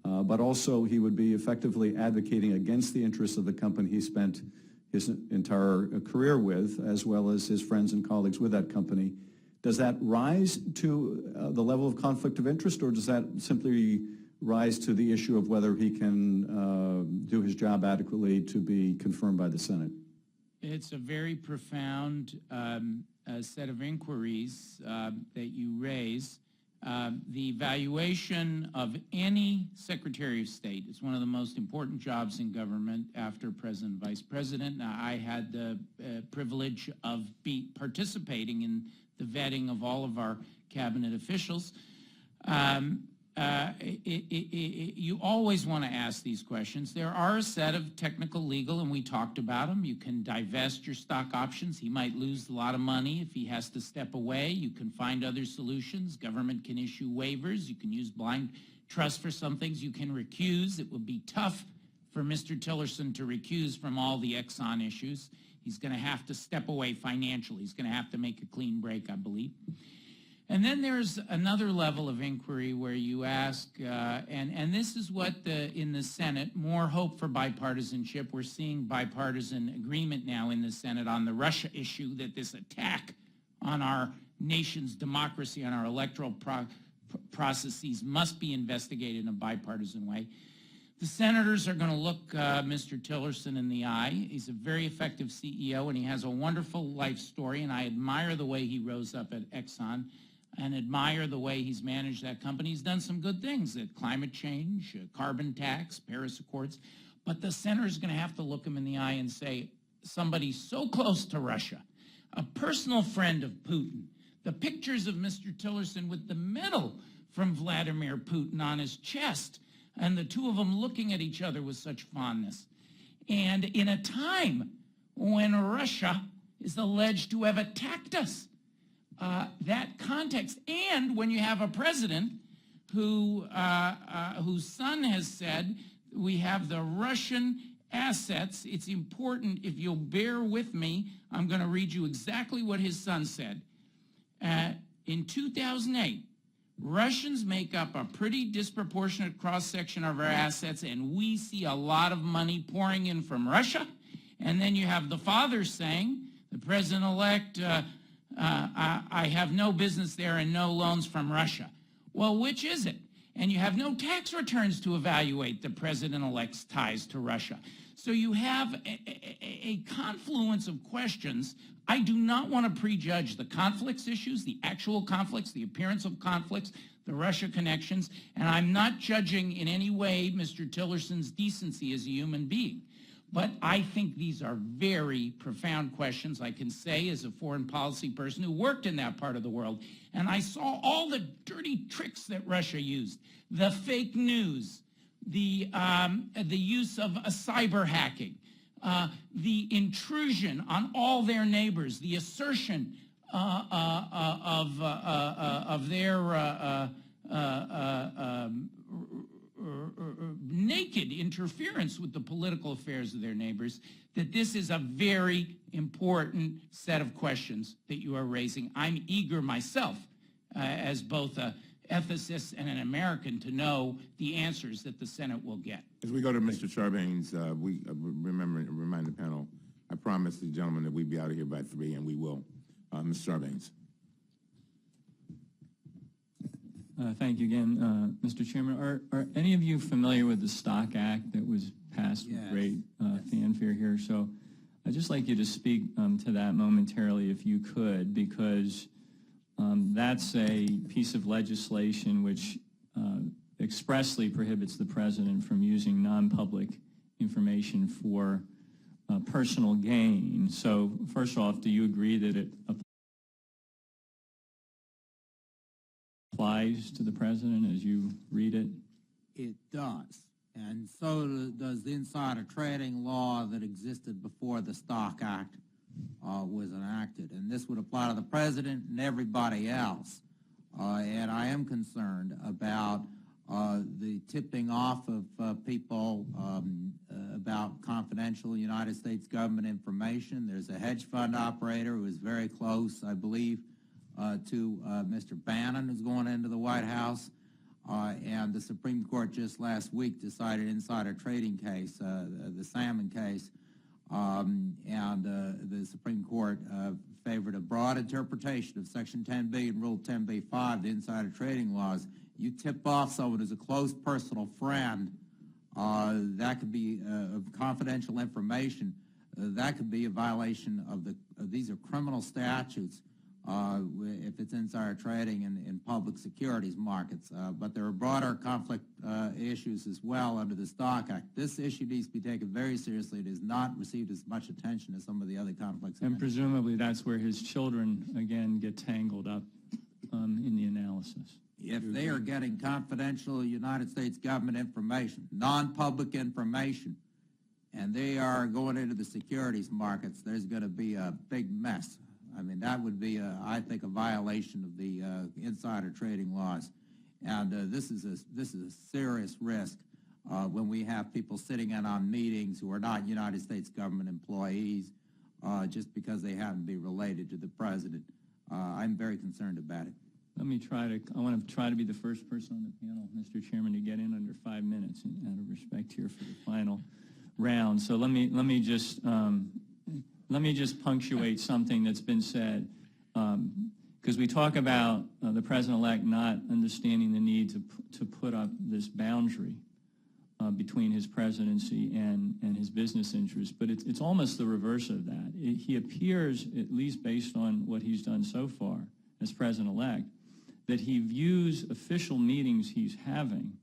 but also he would be effectively advocating against the interests of the company he spent his entire career with, as well as his friends and colleagues with that company. Does that rise to the level of conflict of interest, or does that simply rise to the issue of whether he can do his job adequately to be confirmed by the Senate? It's a very profound set of inquiries that you raise. The evaluation of any Secretary of State is one of the most important jobs in government after President and Vice President. I had the privilege of participating in the vetting of all of our cabinet officials. You always want to ask these questions. There are a set of technical, legal, and we talked about them. You can divest your stock options. He might lose a lot of money if he has to step away. You can find other solutions. Government can issue waivers. You can use blind trust for some things. You can recuse. It would be tough for Mr. Tillerson to recuse from all the Exxon issues. He's going to have to step away financially. He's going to have to make a clean break, I believe. And then there's another level of inquiry where you ask, and this is what in the Senate, more hope for bipartisanship. We're seeing bipartisan agreement now in the Senate on the Russia issue, that this attack on our nation's democracy, on our electoral processes must be investigated in a bipartisan way. The senators are going to look Mr. Tillerson in the eye. He's a very effective CEO, and he has a wonderful life story, and I admire the way he rose up at Exxon and admire the way he's managed that company. He's done some good things at climate change, carbon tax, Paris Accords. But the senator's going to have to look him in the eye and say, somebody so close to Russia, a personal friend of Putin, the pictures of Mr. Tillerson with the medal from Vladimir Putin on his chest, and the two of them looking at each other with such fondness. And in a time when Russia is alleged to have attacked us, that context, and when you have a president whose son has said, we have the Russian assets, it's important, if you'll bear with me, I'm going to read you exactly what his son said. In 2008, Russians make up a pretty disproportionate cross-section of our assets, and we see a lot of money pouring in from Russia. And then you have the father saying, the president-elect, I have no business there and no loans from Russia. Well, which is it? And you have no tax returns to evaluate the president-elect's ties to Russia. So you have a confluence of questions. I do not want to prejudge the conflicts issues, the actual conflicts, the appearance of conflicts, the Russia connections, and I'm not judging in any way Mr. Tillerson's decency as a human being. But I think these are very profound questions. I can say, as a foreign policy person who worked in that part of the world, and I saw all the dirty tricks that Russia used, the fake news, the use of cyber hacking, the intrusion on all their neighbors, the assertion of their naked interference with the political affairs of their neighbors, that this is a very important set of questions that you are raising. I'm eager myself, as both a ethicist and an American, to know the answers that the Senate will get. As we go to Mr. Sarbanes, we remind the panel, I promised the gentleman that we'd be out of here by 3, and we will. Mr. Sarbanes. Thank you again, Mr. Chairman. Are any of you familiar with the Stock Act that was passed with great fanfare here? So I'd just like you to speak to that momentarily, if you could, because that's a piece of legislation which expressly prohibits the president from using non-public information for personal gain. So first off, do you agree that it applies to the president as you read it? It does. And so does the insider trading law that existed before the Stock Act was enacted. And this would apply to the president and everybody else. And I am concerned about the tipping off of people about confidential United States government information. There's a hedge fund operator who is very close, I believe, to Mr. Bannon, who's going into the White House. And the Supreme Court just last week decided insider trading case, the Salmon case, and the Supreme Court favored a broad interpretation of Section 10B and Rule 10b-5, the insider trading laws. You tip off someone who's a close personal friend, that could be of confidential information. That could be a violation of these are criminal statutes. If it's insider trading in public securities markets. But there are broader conflict issues as well under the Stock Act. This issue needs to be taken very seriously. It has not received as much attention as some of the other conflicts. And presumably that's where his children, again, get tangled up in the analysis. If they are getting confidential United States government information, non-public information, and they are going into the securities markets, there's going to be a big mess. I mean, that would be, I think, a violation of the insider trading laws, and this is a serious risk when we have people sitting in on meetings who are not United States government employees, just because they happen to be related to the president. I'm very concerned about it. I want to try to be the first person on the panel, Mr. Chairman, to get in under 5 minutes out of respect here for the final round. So let me just punctuate something that's been said, because we talk about the president-elect not understanding the need to put up this boundary between his presidency and his business interests, but it's almost the reverse of that. He appears, at least based on what he's done so far as president-elect, that he views official meetings he's having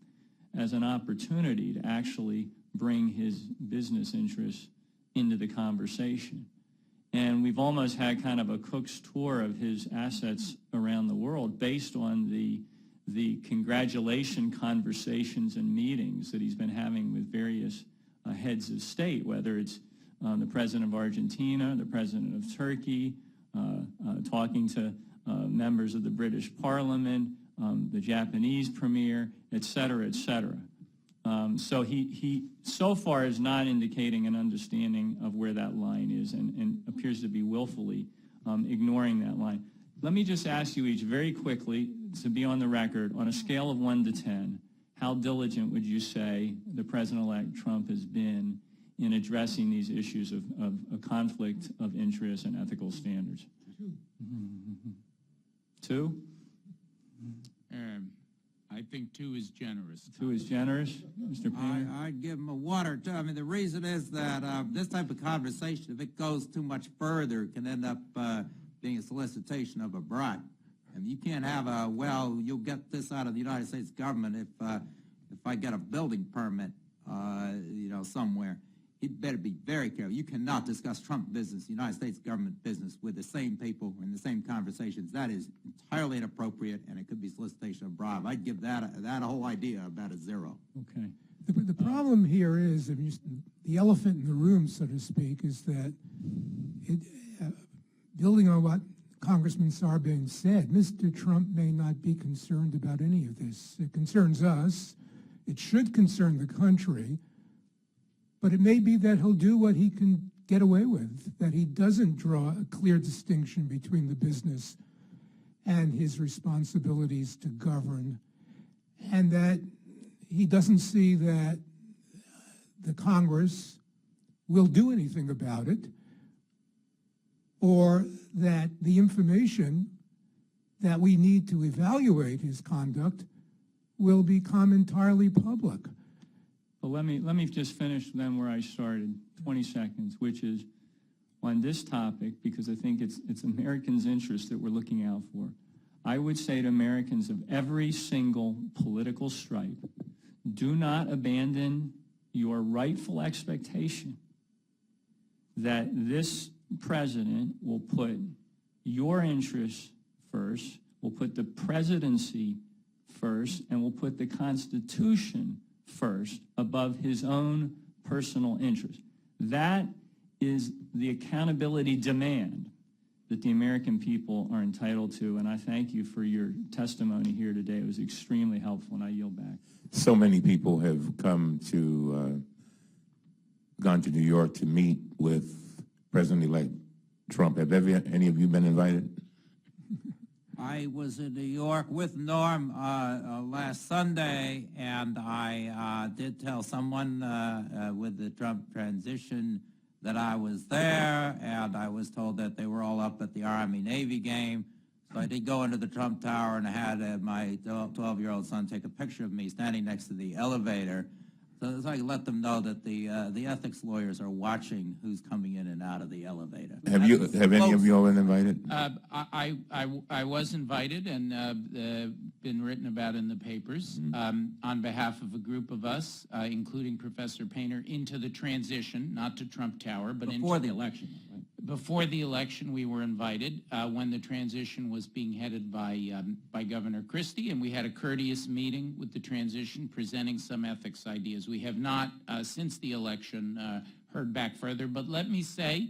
as an opportunity to actually bring his business interests into the conversation. And we've almost had kind of a Cook's tour of his assets around the world based on the congratulation conversations and meetings that he's been having with various heads of state, whether it's the president of Argentina, the president of Turkey, talking to members of the British Parliament, the Japanese premier, et cetera, et cetera. So he so far is not indicating an understanding of where that line is and appears to be willfully ignoring that line. Let me just ask you each very quickly to be on the record, on a scale of 1 to 10, how diligent would you say the President-elect Trump has been in addressing these issues of a conflict of interest and ethical standards? 2? I think 2 is generous. 2 is generous, Mr. Painter? I'd give him a 1 or 2. I mean, the reason is that this type of conversation, if it goes too much further, can end up being a solicitation of a bribe. I mean, you can't have you'll get this out of the United States government if I get a building permit, somewhere. You better be very careful. You cannot discuss Trump business, United States government business, with the same people in the same conversations. That is entirely inappropriate, and it could be solicitation of bribe. I'd give that whole idea about a 0. Okay. The problem here is, the elephant in the room, so to speak, is that building on what Congressman Sarbanes said, Mr. Trump may not be concerned about any of this. It concerns us. It should concern the country. But it may be that he'll do what he can get away with, that he doesn't draw a clear distinction between the business and his responsibilities to govern, and that he doesn't see that the Congress will do anything about it, or that the information that we need to evaluate his conduct will become entirely public. Well, let me just finish then where I started, 20 seconds, which is on this topic, because I think it's Americans' interest that we're looking out for. I would say to Americans of every single political stripe, do not abandon your rightful expectation that this president will put your interests first, will put the presidency first, and will put the Constitution first above his own personal interest. That is the accountability demand that the American people are entitled to, and I thank you for your testimony here today. It was extremely helpful, and I yield back. So many people have gone to New York to meet with President-elect Trump. Have any of you been invited? I was in New York with Norm last Sunday, and I did tell someone with the Trump transition that I was there, and I was told that they were all up at the Army-Navy game. So I did go into the Trump Tower, and I had my 12-year-old son take a picture of me standing next to the elevator. So I let them know that the ethics lawyers are watching who's coming in and out of the elevator. Have any of you all been invited? I was invited and been written about in the papers on behalf of a group of us, including Professor Painter, into the transition, not to Trump Tower, but Before the election, right? Before the election, we were invited when the transition was being headed by Governor Christie, and we had a courteous meeting with the transition presenting some ethics ideas. We have not, since the election, heard back further, but let me say,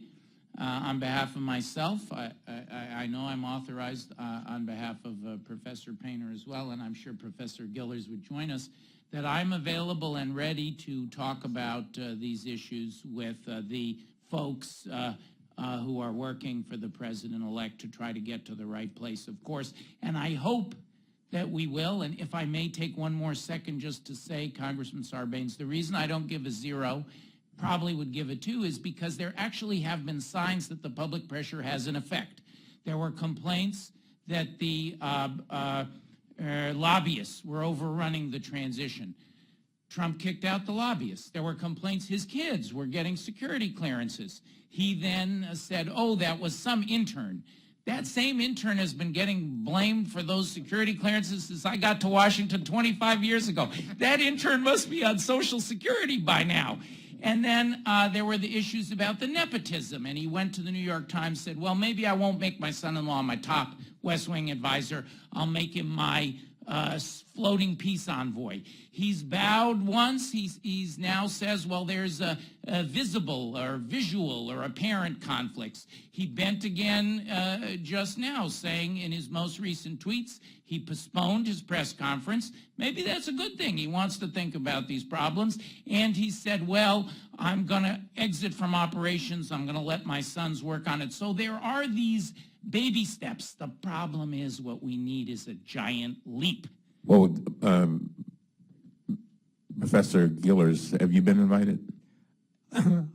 on behalf of myself, I know I'm authorized on behalf of Professor Painter as well, and I'm sure Professor Gillers would join us, that I'm available and ready to talk about these issues with the folks who are working for the president-elect to try to get to the right place, of course. And I hope that we will. And if I may take one more second just to say, Congressman Sarbanes, the reason I don't give a 0, probably would give a 2, is because there actually have been signs that the public pressure has an effect. There were complaints that the lobbyists were overrunning the transition. Trump kicked out the lobbyists. There were complaints his kids were getting security clearances. He then said, oh, that was some intern. That same intern has been getting blamed for those security clearances since I got to Washington 25 years ago. That intern must be on Social Security by now. And then there were the issues about the nepotism, and he went to the New York Times, said, well, maybe I won't make my son-in-law my top West Wing advisor. I'll make him my floating peace envoy. He's bowed once. He's now says, well, there's a visible or visual or apparent conflicts. He bent again just now, saying in his most recent tweets, he postponed his press conference. Maybe that's a good thing. He wants to think about these problems. And he said, well, I'm going to exit from operations. I'm going to let my sons work on it. So there are these baby steps. The problem is what we need is a giant leap. Well, Professor Gillers, have you been invited?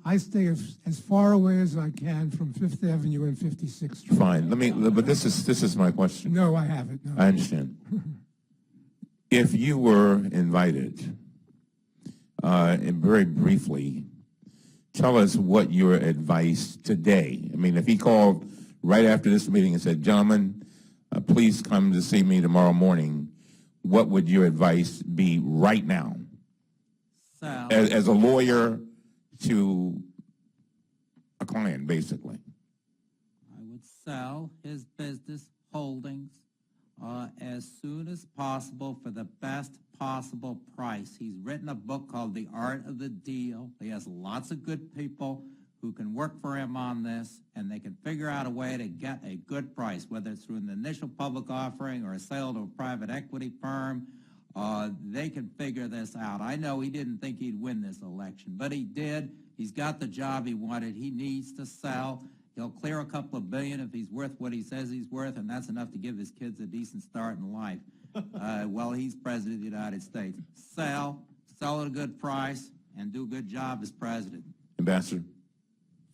I stay as far away as I can from Fifth Avenue and 56th Street. Fine. But this is my question. No, I haven't. No. I understand. If you were invited, and very briefly, tell us what your advice today. I mean, if he called right after this meeting and said, gentlemen, please come to see me tomorrow morning, what would your advice be right now? So, As a lawyer to a client, basically. I would sell his business holdings as soon as possible for the best possible price. He's written a book called The Art of the Deal. He has lots of good people who can work for him on this, and they can figure out a way to get a good price, whether it's through an initial public offering or a sale to a private equity firm. They can figure this out. I know he didn't think he'd win this election, but he did. He's got the job he wanted. He needs to sell. He'll clear a couple of billion if he's worth what he says he's worth, and that's enough to give his kids a decent start in life while he's president of the United States. Sell at a good price, and do a good job as president. Ambassador.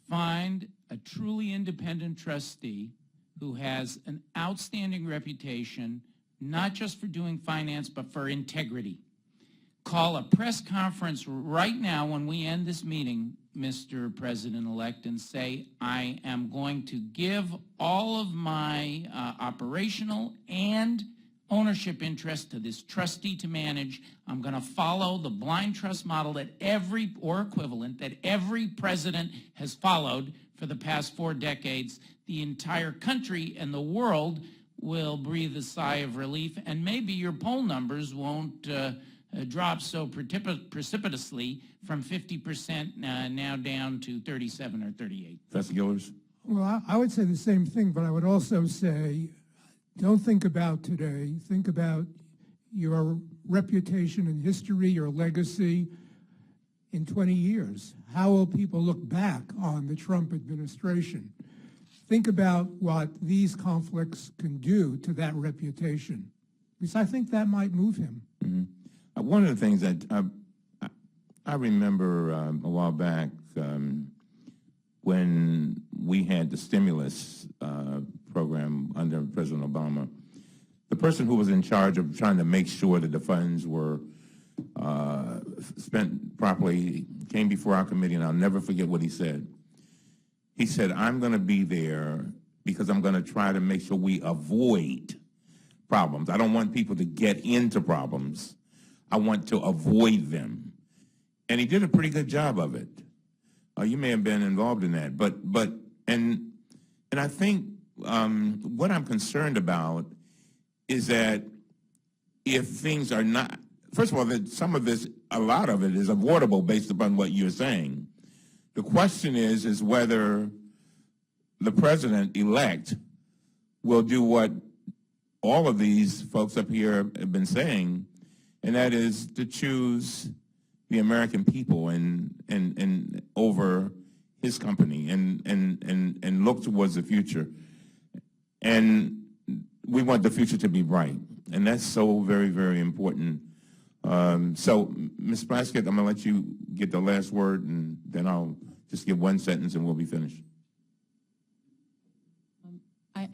Find a truly independent trustee who has an outstanding reputation, not just for doing finance, but for integrity. Call a press conference right now when we end this meeting, Mr. President-elect, and say, I am going to give all of my operational and ownership interest to this trustee to manage. I'm going to follow the blind trust model that equivalent, that every president has followed for the past 4 decades. The entire country and the world will breathe a sigh of relief, and maybe your poll numbers won't drop so precipitously from 50% now down to 37 or 38. Professor Gillers. Well, I would say the same thing, but I would also say, don't think about today. Think about your reputation and history, your legacy in 20 years. How will people look back on the Trump administration? Think about what these conflicts can do to that reputation, because I think that might move him. Mm-hmm. One of the things that I remember a while back when we had the stimulus program under President Obama, the person who was in charge of trying to make sure that the funds were spent properly came before our committee, and I'll never forget what he said. He said, I'm going to be there because I'm going to try to make sure we avoid problems. I don't want people to get into problems. I want to avoid them. And he did a pretty good job of it. You may have been involved in that. And I think what I'm concerned about is that if things are not, first of all, that some of this, a lot of it is avoidable based upon what you're saying. The question is whether the president-elect will do what all of these folks up here have been saying, and that is to choose the American people and over his company and look towards the future. And we want the future to be bright, and that's so very, very important. So, Ms. Plaskett, I'm going to let you get the last word, and then I'll just give one sentence and we'll be finished.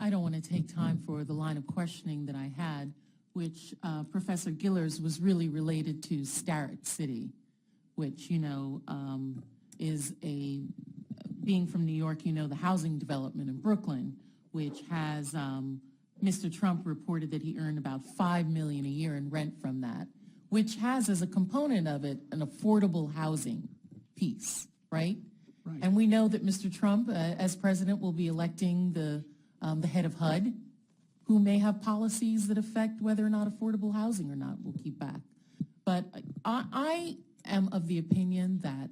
I don't want to take time for the line of questioning that I had, which Professor Gillers was really related to Starrett City, which, is being from New York, the housing development in Brooklyn, which has, Mr. Trump reported that he earned about $5 million a year in rent from that, which has as a component of it an affordable housing piece, right? Right. And we know that Mr. Trump, as president, will be electing the head of HUD, who may have policies that affect whether or not affordable housing or not we'll keep back. But I am of the opinion that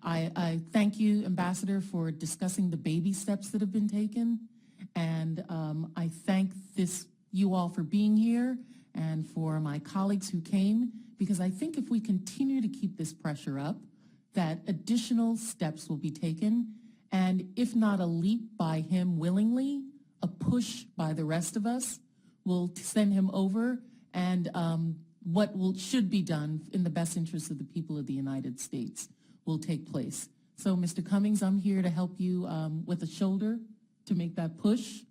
I thank you, Ambassador, for discussing the baby steps that have been taken. And I thank you all for being here and for my colleagues who came, because I think if we continue to keep this pressure up, that additional steps will be taken. And if not a leap by him willingly, a push by the rest of us will send him over, and what should be done in the best interest of the people of the United States will take place. So, Mr. Cummings, I'm here to help you with a shoulder to make that push,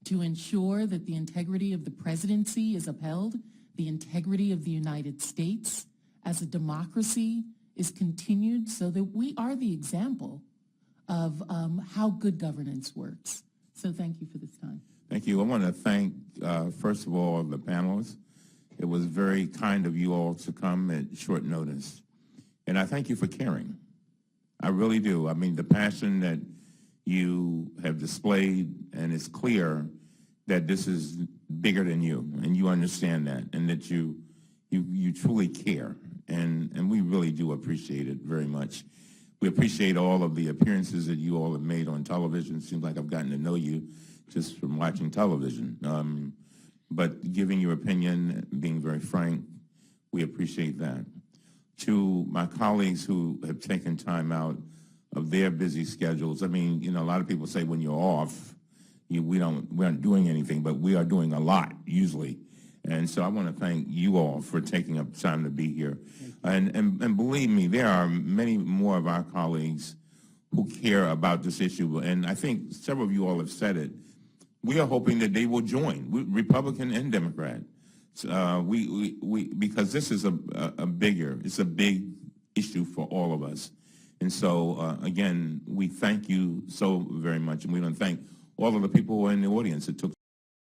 to ensure that the integrity of the presidency is upheld, the integrity of the United States as a democracy is continued, so that we are the example of how good governance works. So thank you for this time. Thank you. I want to thank, first of all, the panelists. It was very kind of you all to come at short notice. And I thank you for caring. I really do. I mean, the passion that you have displayed, and it's clear that this is bigger than you, and you understand that, and that you truly care. And we really do appreciate it very much. We appreciate all of the appearances that you all have made on television. It seems like I've gotten to know you just from watching television. But giving your opinion, being very frank, we appreciate that. To my colleagues who have taken time out of their busy schedules, I mean, a lot of people say when you're off, we aren't doing anything, but we are doing a lot usually. And so I want to thank you all for taking up time to be here. And believe me, there are many more of our colleagues who care about this issue. And I think several of you all have said it. We are hoping that they will join, Republican and Democrat. Because this is it's a big issue for all of us. And so, again, we thank you so very much. And we want to thank all of the people who are in the audience that took